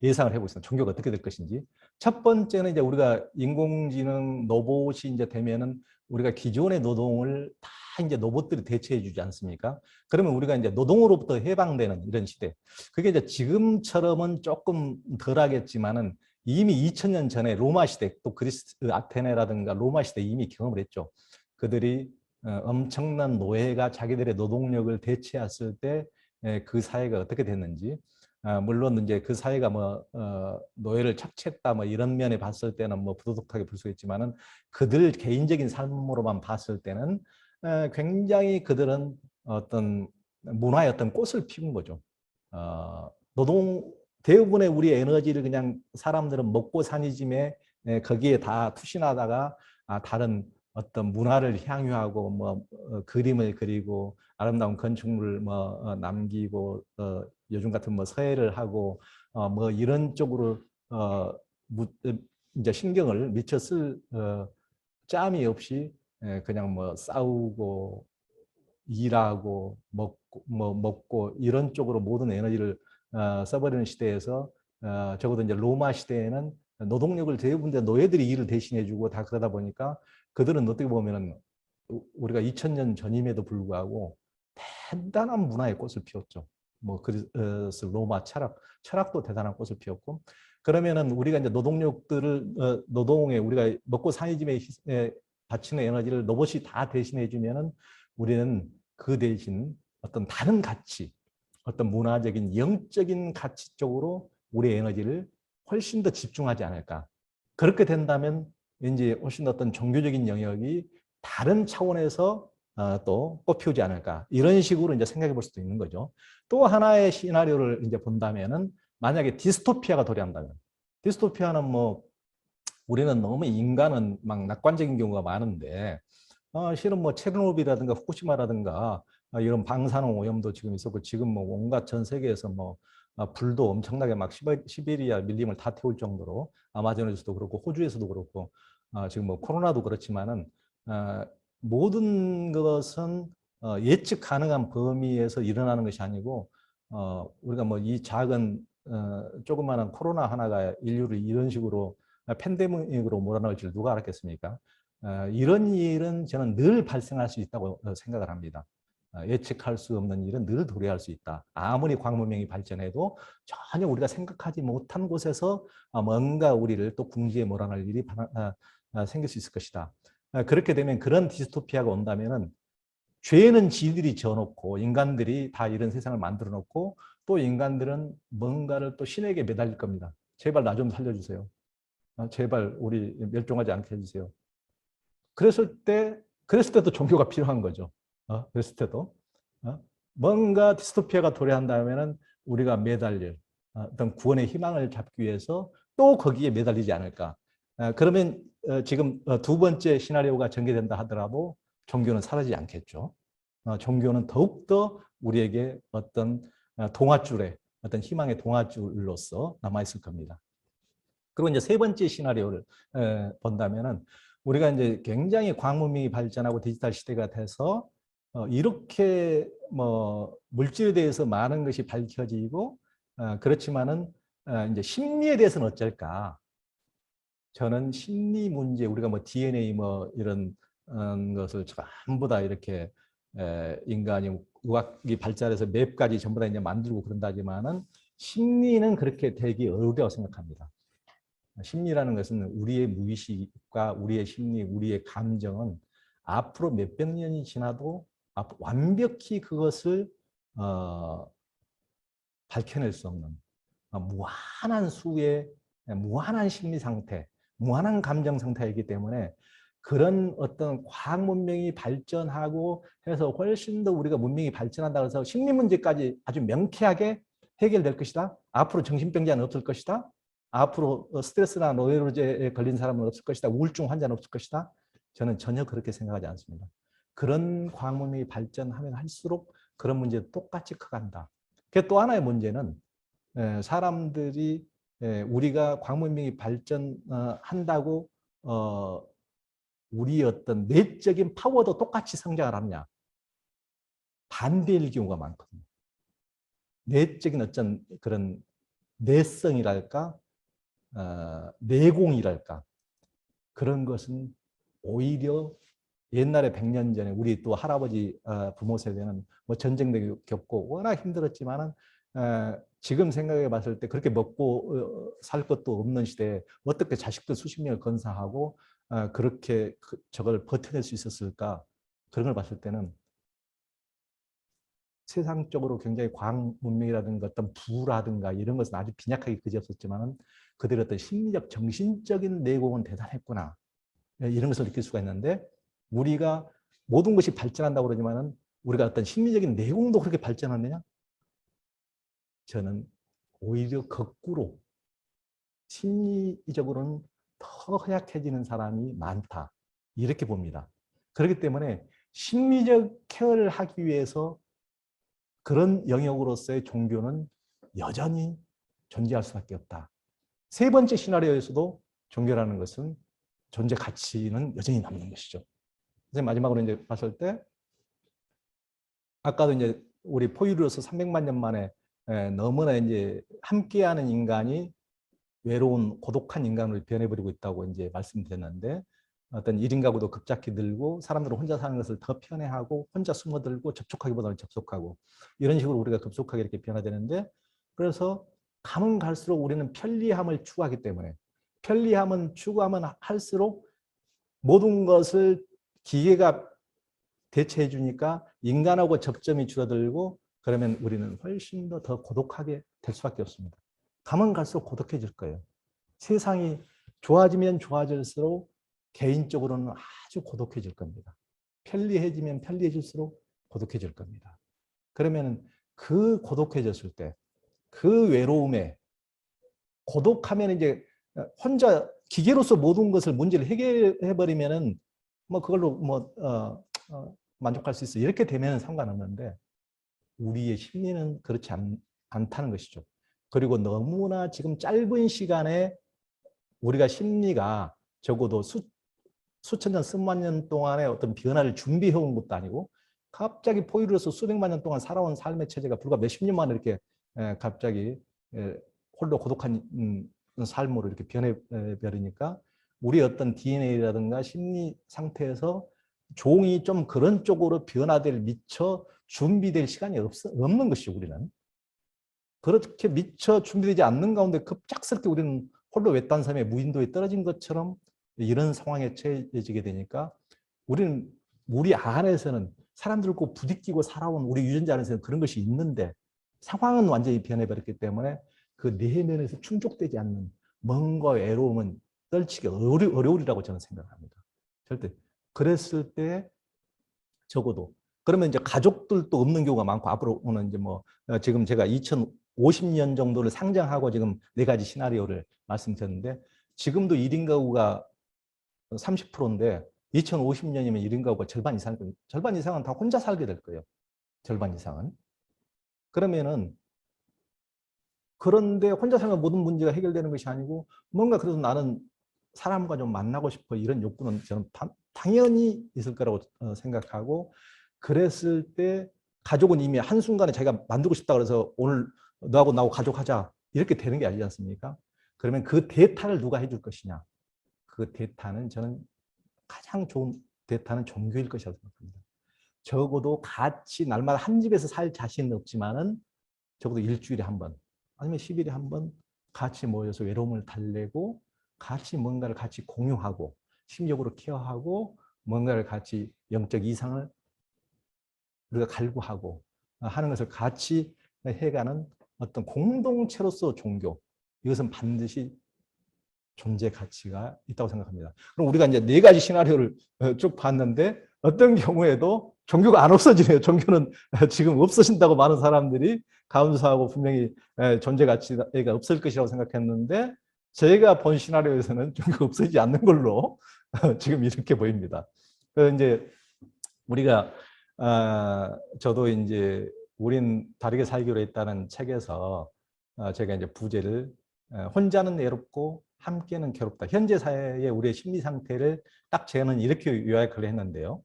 예상을 해보겠습니다. 종교가 어떻게 될 것인지. 첫 번째는 이제 우리가 인공지능 로봇이 이제 되면은 우리가 기존의 노동을 다 이제 로봇들이 대체해 주지 않습니까? 그러면 우리가 이제 노동으로부터 해방되는 이런 시대. 그게 이제 지금처럼은 조금 덜 하겠지만은 이미 2000년 전에 로마 시대, 또 그리스 아테네라든가 로마 시대 이미 경험을 했죠. 그들이 엄청난 노예가 자기들의 노동력을 대체했을 때 그 사회가 어떻게 됐는지 물론 이제 그 사회가 뭐 노예를 착취했다 뭐 이런 면에 봤을 때는 뭐 부도덕하게 볼 수 있지만은 그들 개인적인 삶으로만 봤을 때는 굉장히 그들은 어떤 문화의 어떤 꽃을 피운 거죠. 노동 대부분의 우리 에너지를 그냥 사람들은 먹고 사니짐에 거기에 다 투신하다가 다른 어떤 문화를 향유하고 뭐 그림을 그리고 아름다운 건축물을 뭐 남기고 요즘 같은 뭐 서예를 하고 뭐 이런 쪽으로 이제 신경을 미쳐 쓸 짬이 없이 그냥 뭐 싸우고 일하고 먹고 이런 쪽으로 모든 에너지를 써버리는 시대에서 적어도 이제 로마 시대에는 노동력을 대부분 노예들이 일을 대신해주고 다 그러다 보니까 그들은 어떻게 보면은 우리가 2000년 전임에도 불구하고 대단한 문화의 꽃을 피웠죠. 뭐 그리스 로마 철학도 대단한 꽃을 피웠고, 그러면은 우리가 이제 노동력들을 노동에 우리가 먹고 사는 데 바치는 에너지를 로봇이 다 대신해 주면은 우리는 그 대신 어떤 다른 가치, 어떤 문화적인 영적인 가치 쪽으로 우리의 에너지를 훨씬 더 집중하지 않을까. 그렇게 된다면 이제 훨씬 어떤 종교적인 영역이 다른 차원에서 또 꽃피우지 않을까. 이런 식으로 이제 생각해 볼 수도 있는 거죠. 또 하나의 시나리오를 이제 본다면은 만약에 디스토피아가 도래한다면, 디스토피아는 뭐 우리는 너무 인간은 막 낙관적인 경우가 많은데 실은 뭐 체르노빌이라든가 후쿠시마라든가 이런 방사능 오염도 지금 있었고, 지금 뭐 온갖 전 세계에서 뭐 불도 엄청나게 막 시베리아 밀림을 다 태울 정도로, 아마존에서도 그렇고 호주에서도 그렇고 지금 뭐 코로나도 그렇지만은 모든 것은 예측 가능한 범위에서 일어나는 것이 아니고, 우리가 뭐 이 작은 조그마한 코로나 하나가 인류를 이런 식으로 팬데믹으로 몰아넣을 줄 누가 알았겠습니까? 이런 일은 저는 늘 발생할 수 있다고 생각을 합니다. 예측할 수 없는 일은 늘 도래할 수 있다. 아무리 광문명이 발전해도 전혀 우리가 생각하지 못한 곳에서 뭔가 우리를 또 궁지에 몰아넣을 일이 생길 수 있을 것이다. 그렇게 되면, 그런 디스토피아가 온다면은 죄는 지들이 져놓고 인간들이 다 이런 세상을 만들어 놓고, 또 인간들은 뭔가를 또 신에게 매달릴 겁니다. 제발 나 좀 살려주세요. 제발 우리 멸종하지 않게 해주세요. 그랬을 때도 종교가 필요한 거죠. 그랬을 때도 뭔가 디스토피아가 도래한다면은 우리가 매달릴 어떤 구원의 희망을 잡기 위해서 또 거기에 매달리지 않을까. 그러면 지금 두 번째 시나리오가 전개된다 하더라도 종교는 사라지지 않겠죠. 종교는 더욱더 우리에게 어떤 동아줄에, 어떤 희망의 동아줄로서 남아있을 겁니다. 그리고 이제 세 번째 시나리오를 본다면은, 우리가 이제 굉장히 광문명이 발전하고 디지털 시대가 돼서 이렇게 뭐 물질에 대해서 많은 것이 밝혀지고 그렇지만은 이제 심리에 대해서는 어쩔까? 저는 심리 문제, 우리가 뭐 DNA 뭐 이런 것을 전부 다 이렇게 인간이 의학이 발달해서 맵까지 전부 다 이제 만들고 그런다지만은 심리는 그렇게 되기 어렵다고 생각합니다. 심리라는 것은 우리의 무의식과 우리의 심리, 우리의 감정은 앞으로 몇백 년이 지나도 완벽히 그것을 밝혀낼 수 없는 무한한 수의 무한한 심리 상태, 무한한 감정 상태이기 때문에, 그런 어떤 과학 문명이 발전하고 해서 훨씬 더 우리가 문명이 발전한다고 해서 심리 문제까지 아주 명쾌하게 해결될 것이다. 앞으로 정신병자는 없을 것이다. 앞으로 스트레스나 노이로제에 걸린 사람은 없을 것이다. 우울증 환자는 없을 것이다. 저는 전혀 그렇게 생각하지 않습니다. 그런 과학 문명이 발전하면 할수록 그런 문제도 똑같이 커간다. 또 하나의 문제는 사람들이 우리가 과학 문명이 발전한다고 우리의 어떤 내적인 파워도 똑같이 성장을 하느냐. 반대일 경우가 많거든요. 내적인 어떤 그런 내성이랄까, 내공이랄까, 그런 것은 오히려 옛날에 100년 전에 우리 또 할아버지 부모 세대는 뭐 전쟁도 겪고 워낙 힘들었지만은 지금 생각해 봤을 때 그렇게 먹고 살 것도 없는 시대에 어떻게 자식들 수십 명을 건사하고 그렇게 저걸 버텨낼 수 있었을까? 그런 걸 봤을 때는 세상적으로 굉장히 과학 문명이라든가 어떤 부라든가 이런 것은 아주 빈약하게 그지없었지만은 그들의 어떤 심리적, 정신적인 내공은 대단했구나. 이런 것을 느낄 수가 있는데, 우리가 모든 것이 발전한다고 그러지만은 우리가 어떤 심리적인 내공도 그렇게 발전하느냐? 저는 오히려 거꾸로 심리적으로는 더 허약해지는 사람이 많다. 이렇게 봅니다. 그렇기 때문에 심리적 케어를 하기 위해서 그런 영역으로서의 종교는 여전히 존재할 수밖에 없다. 세 번째 시나리오에서도 종교라는 것은 존재 가치는 여전히 남는 것이죠. 마지막으로 이제 봤을 때, 아까도 이제 우리 포유류로서 300만 년 만에 너무나 이제 함께하는 인간이 외로운 고독한 인간으로 변해버리고 있다고 이제 말씀드렸는데, 어떤 1인 가구도 급작히 늘고 사람들은 혼자 사는 것을 더 편해하고 혼자 숨어들고 접촉하기보다는 접속하고 이런 식으로 우리가 급속하게 이렇게 변화되는데 그래서 가면 갈수록 우리는 편리함을 추구하기 때문에 편리함은 추구하면 할수록 모든 것을 기계가 대체해 주니까 인간하고 접점이 줄어들고 그러면 우리는 훨씬 더 고독하게 될 수밖에 없습니다. 가면 갈수록 고독해질 거예요. 세상이 좋아지면 좋아질수록 개인적으로는 아주 고독해질 겁니다. 편리해지면 편리해질수록 고독해질 겁니다. 그러면 그 고독해졌을 때 그 외로움에 고독하면 이제 혼자 기계로서 모든 것을 문제를 해결해 버리면은 뭐 그걸로 만족할 수 있어. 이렇게 되면 상관없는데 우리의 심리는 그렇지 않다는 것이죠. 그리고 너무나 지금 짧은 시간에 우리가 심리가 적어도 수천 년, 수만 년 동안의 어떤 변화를 준비해 온 것도 아니고 갑자기 포유류로서 수백만 년 동안 살아온 삶의 체제가 불과 몇십 년 만에 이렇게 갑자기 홀로 고독한 삶으로 이렇게 변해버리니까 우리 어떤 DNA라든가 심리 상태에서 종이 좀 그런 쪽으로 변화될 미처 준비될 시간이 없는 것이죠, 우리는. 그렇게 미처 준비되지 않는 가운데 급작스럽게 우리는 홀로 외딴 섬에 무인도에 떨어진 것처럼 이런 상황에 처해지게 되니까 우리는 우리 안에서는 사람들과 부딪히고 살아온 우리 유전자 안에서는 그런 것이 있는데 상황은 완전히 변해버렸기 때문에 그 내면에서 충족되지 않는 뭔가 외로움은 떨치기 어려우리라고 저는 생각합니다. 절대. 그랬을 때 적어도 그러면 이제 가족들도 없는 경우가 많고 앞으로는 이제 지금 제가 2050년 정도를 상정하고 지금 4가지 시나리오를 말씀드렸는데 지금도 1인 가구가 30%인데 2050년이면 1인 가구가 절반 이상은 다 혼자 살게 될 거예요. 절반 이상은. 그러면은 그런데 혼자 살면 모든 문제가 해결되는 것이 아니고 뭔가 그래도 나는 사람과 좀 만나고 싶어 이런 욕구는 저는 당연히 있을 거라고 생각하고 그랬을 때 가족은 이미 한순간에 자기가 만들고 싶다 그래서 오늘 너하고 나하고 가족하자 이렇게 되는 게 아니지 않습니까? 그러면 그 대타를 누가 해줄 것이냐? 그 대타는 저는 가장 좋은 대타는 종교일 것이라고 생각합니다. 적어도 같이 날마다 한 집에서 살 자신은 없지만은 적어도 일주일에 한 번, 아니면 10일에 한 번 같이 모여서 외로움을 달래고 같이 뭔가를 같이 공유하고 심적으로 케어하고 뭔가를 같이 영적 이상을 우리가 갈구하고 하는 것을 같이 해가는 어떤 공동체로서 종교 이것은 반드시 존재 가치가 있다고 생각합니다. 그럼 우리가 이제 4가지 시나리오를 쭉 봤는데 어떤 경우에도 종교가 안 없어지네요. 종교는 지금 없어진다고 많은 사람들이 감수하고 분명히 존재 가치가 없을 것이라고 생각했는데 제가 본 시나리오에서는 종교가 없어지지 않는 걸로 지금 이렇게 보입니다. 그래서 이제 우리가 저도 이제 우린 다르게 살기로 했다는 책에서 제가 이제 부제를 혼자는 외롭고 함께는 괴롭다. 현재 사회의 우리의 심리 상태를 딱 저는 이렇게 요약을 했는데요.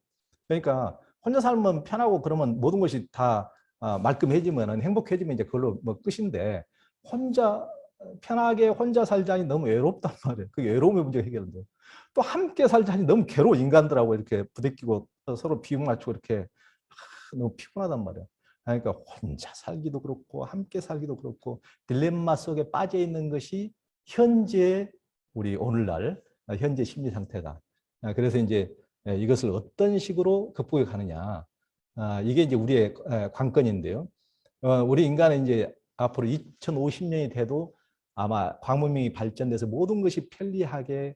그러니까 혼자 살면 편하고 그러면 모든 것이 다 말끔해지면 행복해지면 이제 그걸로 끝인데 혼자 편하게 혼자 살자니 너무 외롭단 말이에요. 그게 외로움의 문제가 해결돼요. 또 함께 살자니 너무 괴로워 인간들하고 이렇게 부대끼고 서로 비용 맞추고 이렇게 너무 피곤하단 말이에요. 그러니까 혼자 살기도 그렇고 함께 살기도 그렇고 딜레마 속에 빠져 있는 것이 현재 우리 오늘날 현재 심리 상태다. 그래서 이제 이것을 어떤 식으로 극복해 가느냐. 이게 이제 우리의 관건인데요. 우리 인간은 이제 앞으로 2050년이 돼도 아마 광문명이 발전돼서 모든 것이 편리하게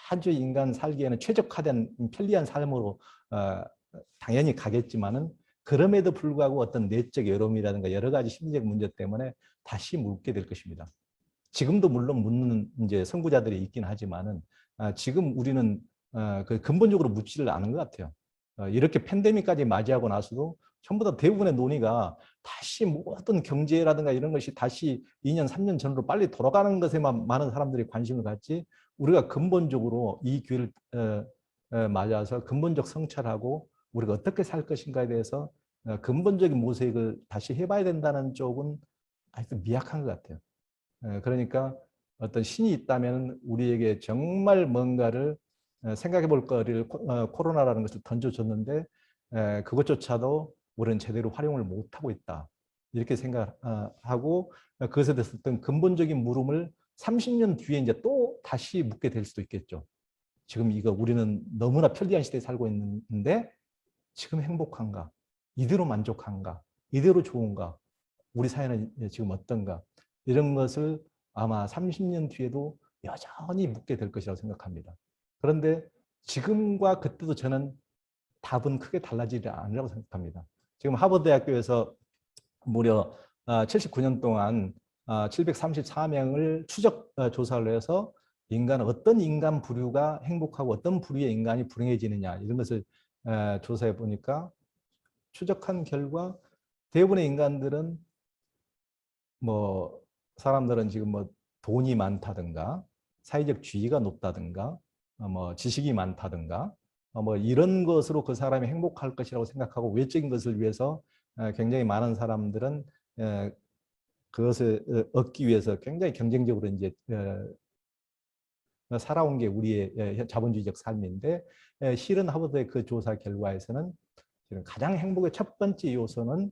아주 인간 살기에는 최적화된 편리한 삶으로 당연히 가겠지만은 그럼에도 불구하고 어떤 내적 외로움이라든가 여러 가지 심리적 문제 때문에 다시 묻게 될 것입니다. 지금도 물론 묻는 이제 선구자들이 있긴 하지만은 지금 우리는 그 근본적으로 묻지를 않은 것 같아요. 이렇게 팬데믹까지 맞이하고 나서도 전부 다 대부분의 논의가 다시 어떤 경제라든가 이런 것이 다시 2년, 3년 전으로 빨리 돌아가는 것에만 많은 사람들이 관심을 갖지 우리가 근본적으로 이 기회를 맞아서 근본적 성찰하고 우리가 어떻게 살 것인가에 대해서 근본적인 모색을 다시 해봐야 된다는 쪽은 아직도 미약한 것 같아요. 그러니까 어떤 신이 있다면 우리에게 정말 뭔가를 생각해 볼 거리를 코로나라는 것을 던져줬는데 그것조차도 우리는 제대로 활용을 못하고 있다. 이렇게 생각하고 그것에 대해서 어떤 근본적인 물음을 30년 뒤에 이제 또 다시 묻게 될 수도 있겠죠. 지금 이거 우리는 너무나 편리한 시대에 살고 있는데 지금 행복한가? 이대로 만족한가? 이대로 좋은가? 우리 사회는 지금 어떤가? 이런 것을 아마 30년 뒤에도 여전히 묻게 될 것이라고 생각합니다. 그런데 지금과 그때도 저는 답은 크게 달라지지 않으라고 생각합니다. 지금 하버드대학교에서 무려 79년 동안 734명을 추적 조사를 해서 인간은 어떤 인간 부류가 행복하고 어떤 부류의 인간이 불행해지느냐 이런 것을 조사해 보니까 추적한 결과 대부분의 인간들은 뭐 사람들은 지금 뭐 돈이 많다든가 사회적 지위가 높다든가 뭐 지식이 많다든가 뭐 이런 것으로 그 사람이 행복할 것이라고 생각하고 외적인 것을 위해서 굉장히 많은 사람들은 그것을 얻기 위해서 굉장히 경쟁적으로 이제 살아온 게 우리의 자본주의적 삶인데 실은 하버드의 그 조사 결과에서는 가장 행복의 첫 번째 요소는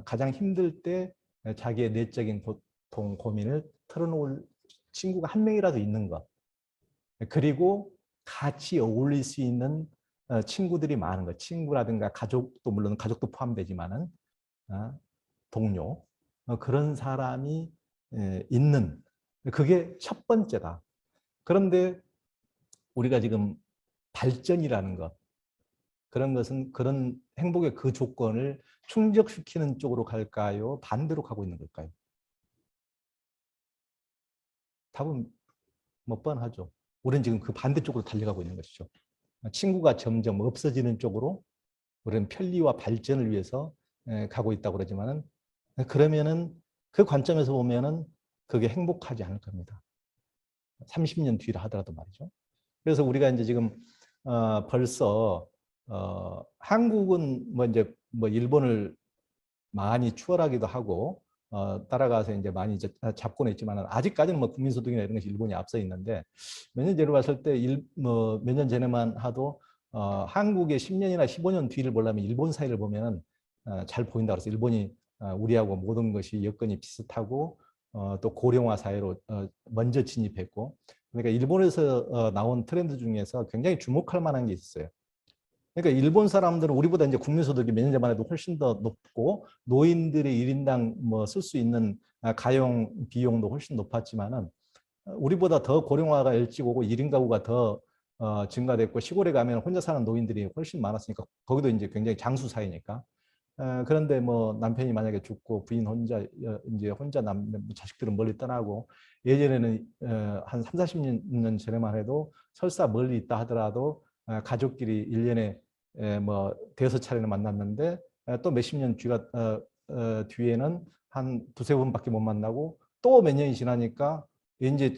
가장 힘들 때 자기의 내적인 고통, 고민을 털어놓을 친구가 한 명이라도 있는 것. 그리고 같이 어울릴 수 있는 친구들이 많은 것. 친구라든가 가족도 물론 가족도 포함되지만은 동료 그런 사람이 있는 그게 첫 번째다. 그런데 우리가 지금 발전이라는 것 그런 것은 그런 행복의 그 조건을 충족시키는 쪽으로 갈까요? 반대로 가고 있는 걸까요? 답은 뭐 뻔하죠. 우리는 지금 그 반대쪽으로 달려가고 있는 것이죠. 친구가 점점 없어지는 쪽으로 우리는 편리와 발전을 위해서 가고 있다고 그러지만은 그러면은 그 관점에서 보면은 그게 행복하지 않을 겁니다. 30년 뒤라 하더라도 말이죠. 그래서 우리가 이제 지금 벌써 한국은 뭐 이제 뭐 일본을 많이 추월하기도 하고 따라가서 이제 많이 이제 잡고는 있지만 아직까지는 뭐 국민소득이나 이런 것이 일본이 앞서 있는데 몇 년 전에 봤을 때 뭐 몇 년 전에만 하도 한국의 10년이나 15년 뒤를 보려면 일본 사회를 보면 잘 보인다 그래서 일본이 우리하고 모든 것이 여건이 비슷하고 또 고령화 사회로 먼저 진입했고 그러니까 일본에서 나온 트렌드 중에서 굉장히 주목할 만한 게 있어요. 그러니까 일본 사람들은 우리보다 이제 국민소득이 몇 년 전만 해도 훨씬 더 높고 노인들의 1인당 뭐 쓸 수 있는 가용 비용도 훨씬 높았지만은 우리보다 더 고령화가 일찍 오고 1인 가구가 더 증가됐고 시골에 가면 혼자 사는 노인들이 훨씬 많았으니까 거기도 이제 굉장히 장수 사회니까 그런데 뭐 남편이 만약에 죽고 부인 혼자 이제 혼자 자식들은 멀리 떠나고 예전에는 한 3, 40년 전에만 해도 설사 멀리 있다 하더라도 가족끼리 1년에 뭐 대여섯 차례는 만났는데 또 몇십 년 뒤에는 한 두세 번밖에 못 만나고 또 몇 년이 지나니까 이제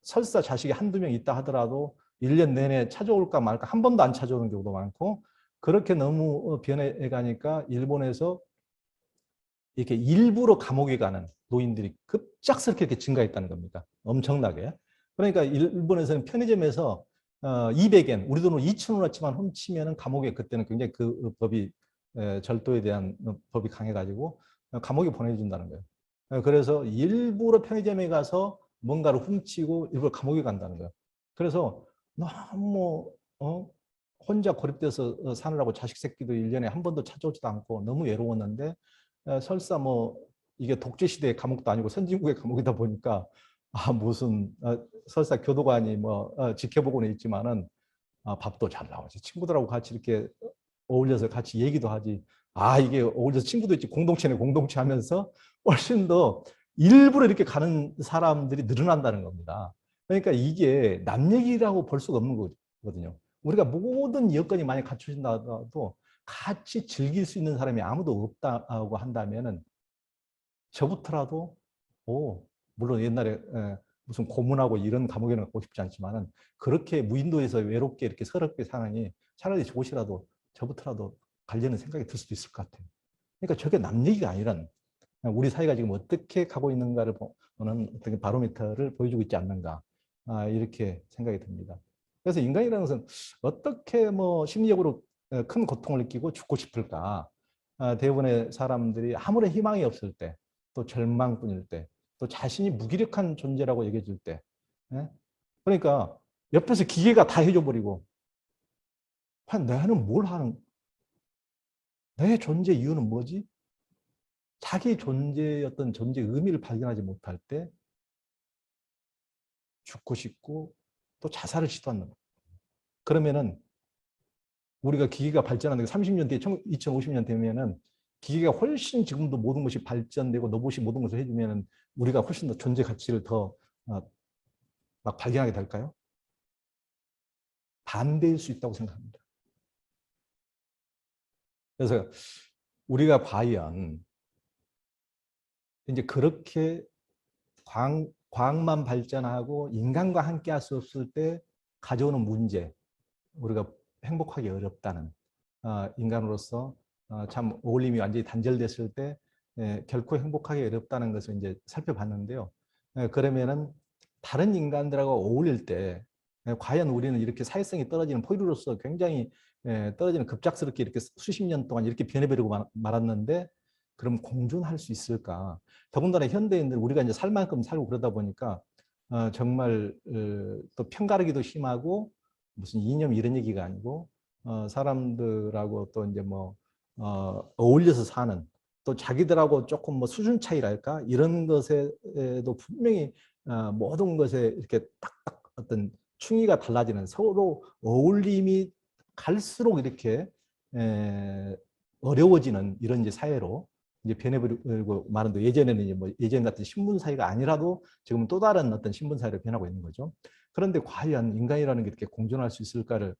설사 자식이 한두 명 있다 하더라도 1년 내내 찾아올까 말까 한 번도 안 찾아오는 경우도 많고 그렇게 너무 변해 가니까 일본에서 이렇게 일부러 감옥에 가는 노인들이 급작스럽게 이렇게 증가했다는 겁니다. 엄청나게. 그러니까 일본에서는 편의점에서 200엔, 우리 돈으로 2,000원어치만 훔치면 감옥에 그때는 굉장히 그 법이 절도에 대한 법이 강해가지고 감옥에 보내준다는 거예요. 그래서 일부러 편의점에 가서 뭔가를 훔치고 일부러 감옥에 간다는 거예요. 그래서 너무 혼자 고립돼서 사느라고 자식 새끼도 1년에 한 번도 찾아오지도 않고 너무 외로웠는데 설사 뭐 이게 독재 시대의 감옥도 아니고 선진국의 감옥이다 보니까 무슨 설사 교도관이 뭐 지켜보고는 있지만은 밥도 잘 나오지 친구들하고 같이 이렇게 어울려서 같이 얘기도 하지 이게 어울려서 친구도 있지 공동체네 공동체 하면서 훨씬 더 일부러 이렇게 가는 사람들이 늘어난다는 겁니다. 그러니까 이게 남 얘기라고 볼 수가 없는 거거든요. 우리가 모든 여건이 많이 갖춰진다 하더라도 같이 즐길 수 있는 사람이 아무도 없다고 한다면은 저부터라도 물론 옛날에 무슨 고문하고 이런 감옥에는 가고 싶지 않지만은 그렇게 무인도에서 외롭게 이렇게 서럽게 사느니 차라리 저곳이라도 저부터라도 가려는 생각이 들 수도 있을 것 같아요. 그러니까 저게 남 얘기가 아니란 우리 사회가 지금 어떻게 가고 있는가를 보는 어떤 바로미터를 보여주고 있지 않는가 이렇게 생각이 듭니다. 그래서 인간이라는 것은 어떻게 뭐 심리적으로 큰 고통을 느끼고 죽고 싶을까? 대부분의 사람들이 아무런 희망이 없을 때, 또 절망뿐일 때, 또 자신이 무기력한 존재라고 여겨질 때, 예? 그러니까 옆에서 기계가 다 해줘 버리고, 나는 뭘 하는? 내 존재 이유는 뭐지? 자기 존재의 어떤 존재 의미를 발견하지 못할 때 죽고 싶고 또 자살을 시도한다. 그러면은 우리가 기계가 발전하는 게 30년 뒤에 2050년 되면은 기계가 훨씬 지금도 모든 것이 발전되고 로봇이 모든 것을 해주면은 우리가 훨씬 더 존재 가치를 더 막 발견하게 될까요? 반대일 수 있다고 생각합니다. 그래서 우리가 과연 이제 그렇게 과학만 발전하고 인간과 함께 할 수 없을 때 가져오는 문제, 우리가 행복하기 어렵다는 인간으로서 참 어울림이 완전히 단절됐을 때 결코 행복하기 어렵다는 것을 이제 살펴봤는데요. 그러면은 다른 인간들하고 어울릴 때 과연 우리는 이렇게 사회성이 떨어지는 포유류로서 굉장히 떨어지는 급작스럽게 이렇게 수십 년 동안 이렇게 변해버리고 말았는데 그럼 공존할 수 있을까? 더군다나 현대인들 우리가 이제 살 만큼 살고 그러다 보니까 정말 또 편가르기도 심하고 무슨 이념 이런 얘기가 아니고 사람들하고 또 이제 뭐 어울려서 사는 또 자기들하고 조금 뭐 수준 차이랄까 이런 것에도 분명히 모든 것에 이렇게 딱딱 어떤 충이가 달라지는 서로 어울림이 갈수록 이렇게 어려워지는 이런 이제 사회로 이제 변해버리고 말은데 예전에는 이제 뭐 예전 같은 신분 사회가 아니라도 지금은 또 다른 어떤 신분 사회로 변하고 있는 거죠. 그런데 과연 인간이라는 게 이렇게 공존할 수 있을까를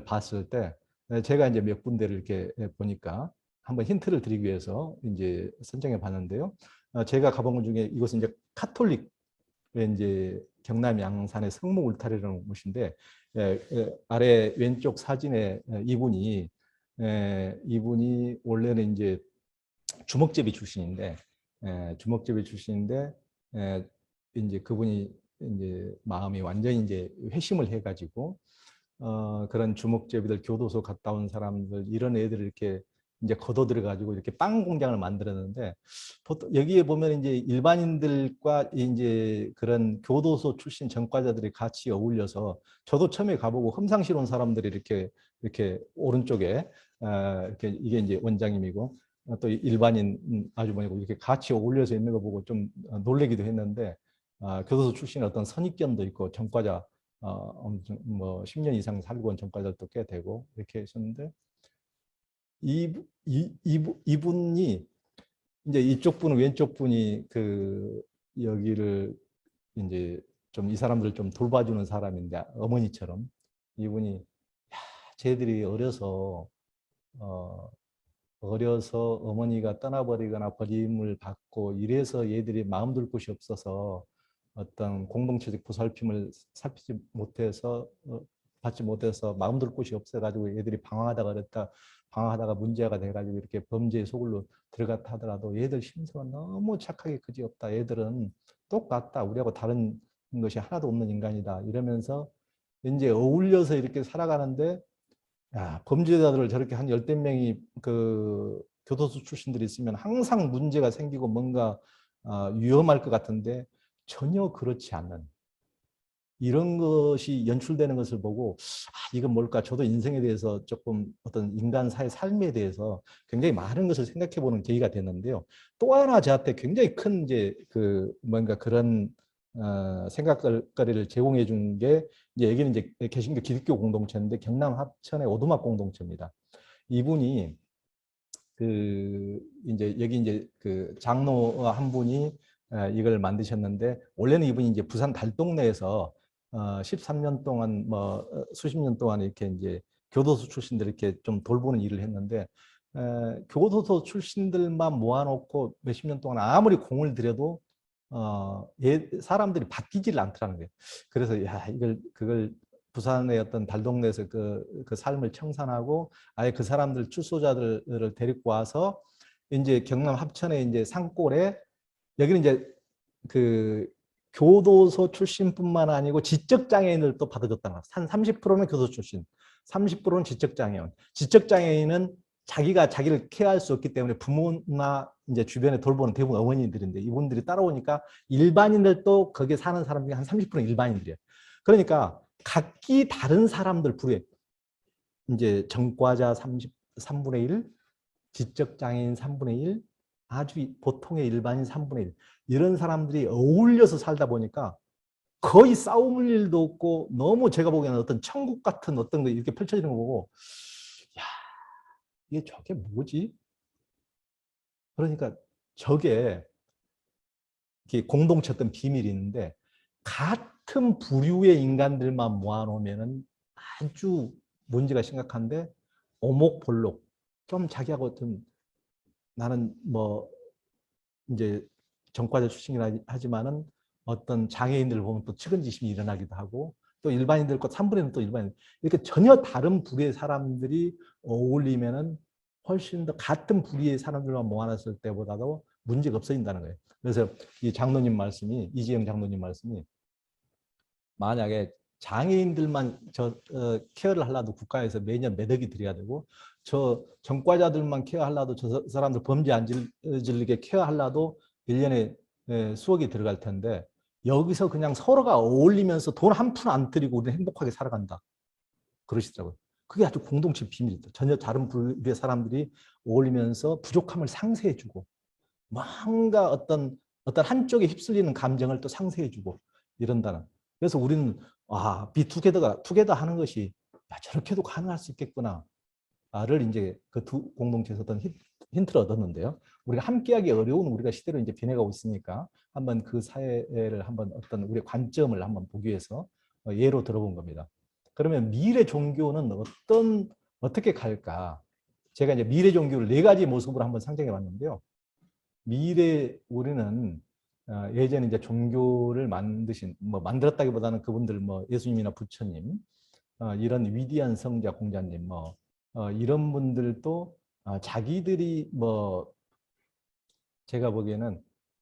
봤을 때 제가 이제 몇 군데를 이렇게 보니까 한번 힌트를 드리기 위해서 이제 선정해 봤는데요. 제가 가본 것 중에 이것은 이제 카톨릭 이제 경남 양산의 성모 울타리라는 곳인데 아래 왼쪽 사진에 이분이 원래는 이제 주먹제비 출신인데 이제 그분이 이제 마음이 완전히 이제 회심을 해가지고 그런 주먹제비들 교도소 갔다 온 사람들 이런 애들을 이렇게 이제 걷어들여 가지고 이렇게 빵 공장을 만들었는데 보통 여기에 보면 이제 일반인들과 이제 그런 교도소 출신 전과자들이 같이 어울려서 저도 처음에 가보고 험상실 온 사람들이 이렇게 오른쪽에 이렇게 이게 이제 원장님이고 또 일반인 아주머니고 이렇게 같이 어울려서 있는 거 보고 좀 놀래기도 했는데 교도소 출신의 어떤 선입견도 있고 전과자 뭐 10년 이상 살고 온 전과자도 꽤 되고 이렇게 했었는데 이분이 이제 이쪽 분은 왼쪽 분이 그 여기를 이제 좀 이 사람들을 좀 돌봐주는 사람인데 어머니처럼 이분이 야, 쟤들이 어, 어려서 어머니가 떠나버리거나 버림을 받고 이래서 얘들이 마음 둘 곳이 없어서 어떤 공동체적 보살핌을 살피지 못해서 받지 못해서 마음 둘 곳이 없어가지고 얘들이 방황하다가 문제가 돼가지고 이렇게 범죄의 소굴로 들어갔다 하더라도 얘들 심성은 너무 착하게 그지없다. 얘들은 똑같다. 우리하고 다른 것이 하나도 없는 인간이다. 이러면서 이제 어울려서 이렇게 살아가는데 야, 범죄자들을 저렇게 한 열댓 명이 그 교도소 출신들이 있으면 항상 문제가 생기고 뭔가 위험할 것 같은데 전혀 그렇지 않는 이런 것이 연출되는 것을 보고 이건 뭘까? 저도 인생에 대해서 조금 어떤 인간 사회 삶에 대해서 굉장히 많은 것을 생각해 보는 계기가 됐는데요. 또 하나 저한테 굉장히 큰 이제 그 뭔가 그런 생각거리를 제공해 준 게 이제 여기는 이제 개신교 기독교 공동체인데 경남 합천의 오두막 공동체입니다. 이분이 그 이제 여기 이제 그 장로 한 분이 이걸 만드셨는데 원래는 이분이 이제 부산 달동네에서 13년 동안 뭐 수십 년 동안 이렇게 이제 교도소 출신들 이렇게 좀 돌보는 일을 했는데 교도소 출신들만 모아놓고 몇십 년 동안 아무리 공을 들여도 사람들이 바뀌질 않더라는 거예요. 그래서 야 이걸 그걸 부산의 어떤 달동네에서 그 삶을 청산하고 아예 그 사람들 출소자들을 데리고 와서 이제 경남 합천의 이제 산골에 여기는 이제 그 교도소 출신뿐만 아니고 지적장애인들도 받아줬다는 거예요. 한 30%는 교도소 출신, 30%는 지적장애인. 지적장애인은 자기가 자기를 케어할 수 없기 때문에 부모나 이제 주변에 돌보는 대부분 어머니들인데 이분들이 따라오니까 일반인들도 거기에 사는 사람 중에 한 30%는 일반인들이에요. 그러니까 각기 다른 사람들 부류에 이제 전과자 3분의 1, 지적장애인 3분의 1, 아주 보통의 일반인 3분의 1 이런 사람들이 어울려서 살다 보니까 거의 싸울 일도 없고 너무 제가 보기에는 어떤 천국 같은 어떤 거 이렇게 펼쳐지는 거 보고 야 이게 저게 뭐지? 그러니까 저게 공동체 어떤 비밀이 있는데 같은 부류의 인간들만 모아놓으면 아주 문제가 심각한데 오목볼록 좀 자기하고 좀 나는 뭐 이제 전과자 출신이라 하지만은 어떤 장애인들을 보면 또 측은지심이 일어나기도 하고 또 일반인들 것 3분의 1은 또 일반인 이렇게 전혀 다른 부류의 사람들이 어울리면은 훨씬 더 같은 부류의 사람들만 모아놨을 때보다도 문제가 없어진다는 거예요. 그래서 이 장로님 말씀이 이지영 장로님 말씀이 만약에 장애인들만 케어를 하려도 국가에서 매년 몇 억이 들여야 되고 저 전과자들만 케어하려도 저 사람들 범죄 안 저지르게 케어하려도 1년에 수억이 들어갈 텐데 여기서 그냥 서로가 어울리면서 돈 한 푼 안 들이고 우리는 행복하게 살아간다. 그러시더라고요. 그게 아주 공동체 비밀이다. 전혀 다른 부류의 사람들이 어울리면서 부족함을 상쇄해주고 뭔가 어떤 한쪽에 휩쓸리는 감정을 또 상쇄해주고 이런다는. 그래서 우리는 투게더 하는 것이 저렇게도 가능할 수 있겠구나를 이제 그 두 공동체에서 어떤 힌트를 얻었는데요. 우리가 함께하기 어려운 우리가 시대로 이제 변해가고 있으니까 한번 그 사회를 한번 어떤 우리의 관점을 한번 보기 위해서 예로 들어본 겁니다. 그러면 미래 종교는 어떻게 갈까? 제가 이제 미래 종교를 4가지 모습으로 한번 상정해 봤는데요. 미래 우리는 예전에 이제 종교를 만들었다기보다는 그분들 예수님이나 부처님 이런 위대한 성자 공자님 이런 분들도 자기들이 제가 보기에는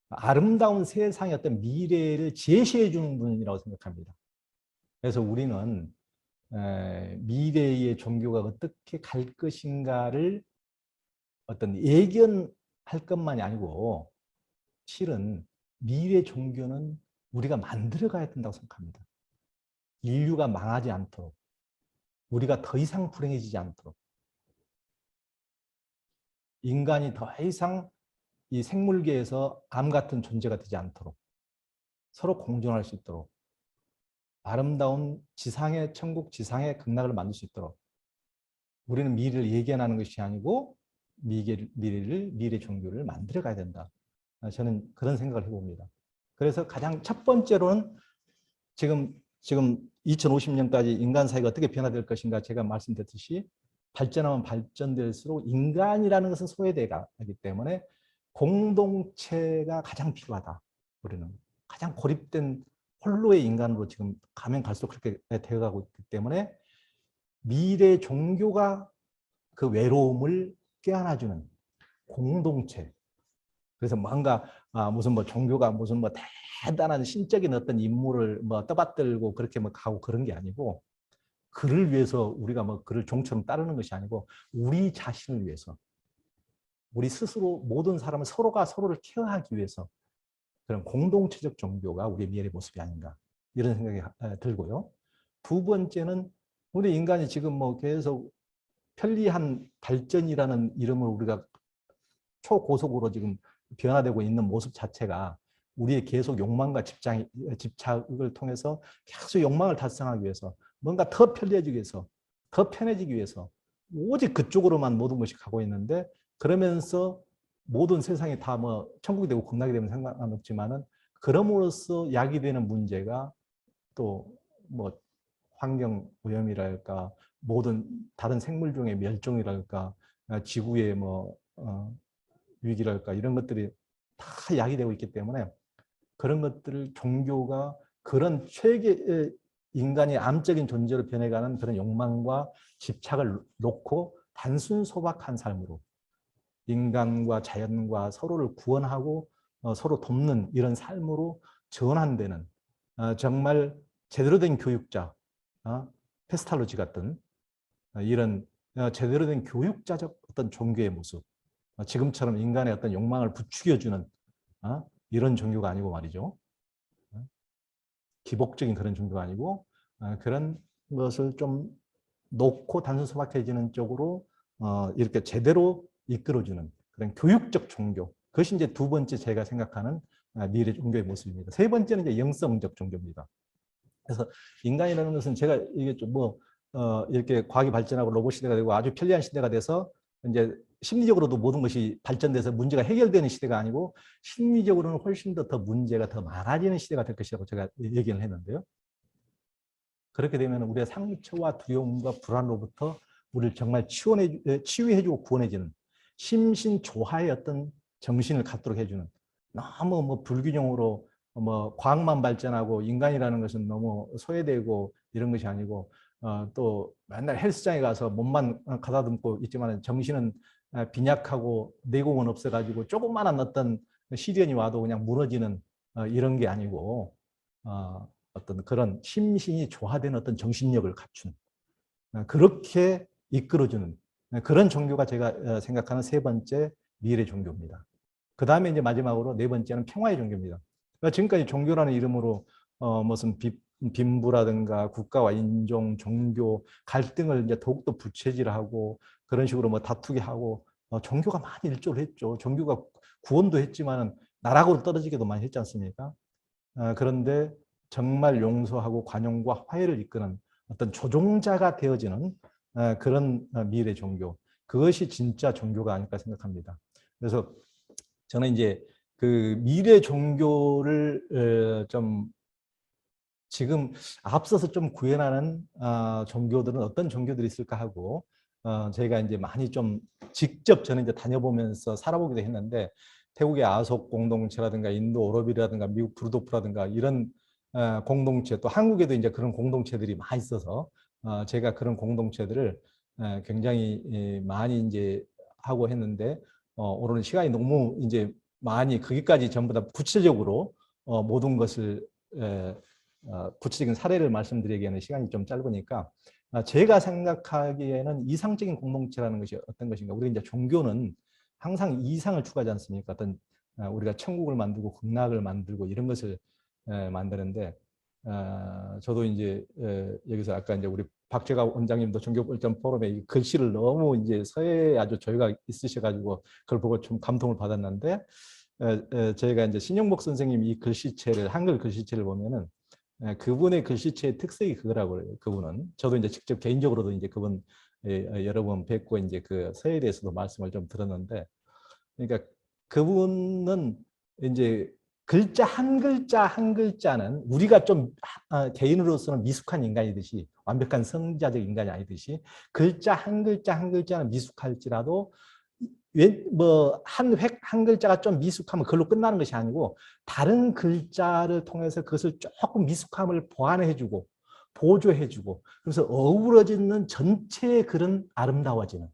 아름다운 세상의 어떤 미래를 제시해 주는 분이라고 생각합니다. 그래서 우리는 미래의 종교가 어떻게 갈 것인가를 어떤 예견할 것만이 아니고 실은 미래 종교는 우리가 만들어 가야 된다고 생각합니다. 인류가 망하지 않도록 우리가 더 이상 불행해지지 않도록 인간이 더 이상 이 생물계에서 암 같은 존재가 되지 않도록 서로 공존할 수 있도록 아름다운 지상의 천국, 지상의 극락을 만들 수 있도록 우리는 미래를 예견하는 것이 아니고 미래 종교를 만들어 가야 된다. 저는 그런 생각을 해봅니다. 그래서 가장 첫 번째로는 지금 2050년까지 인간 사회가 어떻게 변화될 것인가 제가 말씀드렸듯이 발전하면 발전될수록 인간이라는 것은 소외되기 때문에 공동체가 가장 필요하다. 우리는 가장 고립된 홀로의 인간으로 지금 가면 갈수록 그렇게 되어가고 있기 때문에 미래 종교가 그 외로움을 껴안아주는 공동체. 그래서 뭔가 무슨 종교가 무슨 대단한 신적인 어떤 임무를 떠받들고 그렇게 가고 그런 게 아니고 그를 위해서 우리가 그를 종처럼 따르는 것이 아니고 우리 자신을 위해서 우리 스스로 모든 사람을 서로가 서로를 케어하기 위해서 그런 공동체적 종교가 우리의 미래의 모습이 아닌가 이런 생각이 들고요. 두 번째는 우리 인간이 지금 계속 편리한 발전이라는 이름을 우리가 초고속으로 지금 변화되고 있는 모습 자체가 우리의 계속 욕망과 집착을 통해서 계속 욕망을 달성하기 위해서 뭔가 더 편리해지기 위해서 더 편해지기 위해서 오직 그쪽으로만 모든 것이 가고 있는데 그러면서 모든 세상이 다 천국이 되고 극락이 되면 상관없지만은 그럼으로써 야기되는 문제가 또 환경 오염이랄까 모든 다른 생물종의 멸종이랄까 지구의 위기랄까 이런 것들이 다 야기되고 있기 때문에 그런 것들을 종교가 그런 최고의 인간이 암적인 존재로 변해가는 그런 욕망과 집착을 놓고 단순 소박한 삶으로 인간과 자연과 서로를 구원하고 서로 돕는 이런 삶으로 전환되는 정말 제대로 된 교육자, 페스탈로지 같은 이런 제대로 된 교육자적 어떤 종교의 모습, 지금처럼 인간의 어떤 욕망을 부추겨주는 이런 종교가 아니고 말이죠. 기복적인 그런 종교가 아니고 그런 것을 좀 놓고 단순소박해지는 쪽으로 이렇게 제대로 이끌어주는 그런 교육적 종교. 그것이 이제 두 번째 제가 생각하는 미래 종교의 모습입니다. 세 번째는 이제 영성적 종교입니다. 그래서 인간이라는 것은 제가 이게 좀 이렇게 과학이 발전하고 로봇 시대가 되고 아주 편리한 시대가 돼서 이제 심리적으로도 모든 것이 발전돼서 문제가 해결되는 시대가 아니고 심리적으로는 훨씬 더 문제가 더 많아지는 시대가 될 것이라고 제가 얘기를 했는데요. 그렇게 되면 우리의 상처와 두려움과 불안으로부터 우리를 정말 치유해주고 구원해주는 심신조화의 어떤 정신을 갖도록 해주는 너무 불균형으로 과학만 발전하고 인간이라는 것은 너무 소외되고 이런 것이 아니고 또 맨날 헬스장에 가서 몸만 가다듬고 있지만 정신은 빈약하고 내공은 없어가지고 조그마한 어떤 시련이 와도 그냥 무너지는 이런 게 아니고 어떤 그런 심신이 조화된 어떤 정신력을 갖춘 그렇게 이끌어주는 그런 종교가 제가 생각하는 세 번째 미래 종교입니다. 그 다음에 이제 마지막으로 네 번째는 평화의 종교입니다. 지금까지 종교라는 이름으로 무슨 빈부라든가 국가와 인종, 종교 갈등을 이제 더욱더 부채질하고 그런 식으로 다투게 하고 종교가 많이 일조를 했죠. 종교가 구원도 했지만은 나락으로 떨어지기도 많이 했지 않습니까? 그런데 정말 용서하고 관용과 화해를 이끄는 어떤 조종자가 되어지는 그런 미래 종교. 그것이 진짜 종교가 아닐까 생각합니다. 그래서 저는 이제 그 미래 종교를 좀 지금 앞서서 좀 구현하는 종교들은 어떤 종교들이 있을까 하고 저희가 이제 많이 좀 직접 저는 이제 다녀보면서 살아보기도 했는데 태국의 아속 공동체라든가 인도 오로비라든가 미국 브루도프라든가 이런 공동체 또 한국에도 이제 그런 공동체들이 많이 있어서 제가 그런 공동체들을 굉장히 많이 이제 하고 했는데 오늘은 시간이 너무 이제 많이 거기까지 전부 다 구체적으로 모든 것을 구체적인 사례를 말씀드리기에는 시간이 좀 짧으니까 제가 생각하기에는 이상적인 공동체라는 것이 어떤 것인가. 우리가 이제 종교는 항상 이상을 추구하지 않습니까? 어떤 우리가 천국을 만들고 극락을 만들고 이런 것을 만드는데 저도 이제 여기서 아까 이제 우리 박재가 원장님도 종교발전 포럼에 이 글씨를 너무 이제 서예에 아주 저희가 있으셔가지고 그걸 보고 좀 감동을 받았는데 저희가 이제 신영복 선생님 이 글씨체를 한글 글씨체를 보면은 그분의 글씨체의 특색이 그거라고 해요. 그분은 저도 이제 직접 개인적으로도 이제 그분 여러 번 뵙고 이제 그 서예에 대해서도 말씀을 좀 들었는데, 그러니까 그분은 이제 글자 한 글자 한 글자는 우리가 좀 개인으로서는 미숙한 인간이듯이 완벽한 성자적 인간이 아니듯이 글자 한 글자 한 글자는 미숙할지라도 한 글자가 좀 미숙하면 그걸로 끝나는 것이 아니고 다른 글자를 통해서 그것을 조금 미숙함을 보완해주고 보조해주고 그래서 어우러지는 전체의 그런 아름다워지는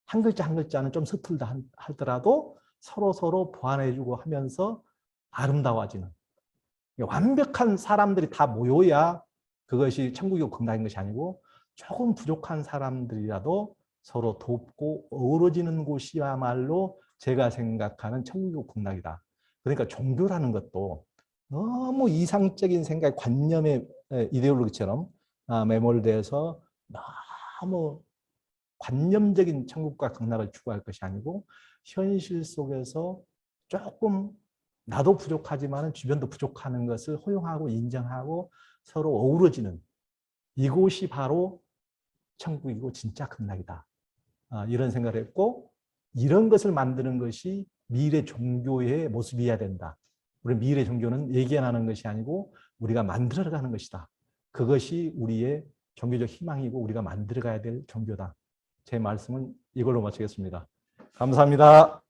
한 글자 한 글자는 좀 서툴다 하더라도 서로 보완해주고 하면서 아름다워지는 완벽한 사람들이 다 모여야 그것이 천국이고 건강인 것이 아니고 조금 부족한 사람들이라도 서로 돕고 어우러지는 곳이야말로 제가 생각하는 천국이고 극락이다. 그러니까 종교라는 것도 너무 이상적인 생각, 관념의 이데올로기처럼 매몰돼서 너무 관념적인 천국과 극락을 추구할 것이 아니고 현실 속에서 조금 나도 부족하지만 주변도 부족하는 것을 허용하고 인정하고 서로 어우러지는 이곳이 바로 천국이고 진짜 극락이다. 이런 생각을 했고 이런 것을 만드는 것이 미래 종교의 모습이어야 된다. 우리 미래 종교는 얘기하는 것이 아니고 우리가 만들어가는 것이다. 그것이 우리의 종교적 희망이고 우리가 만들어가야 될 종교다. 제 말씀은 이걸로 마치겠습니다. 감사합니다.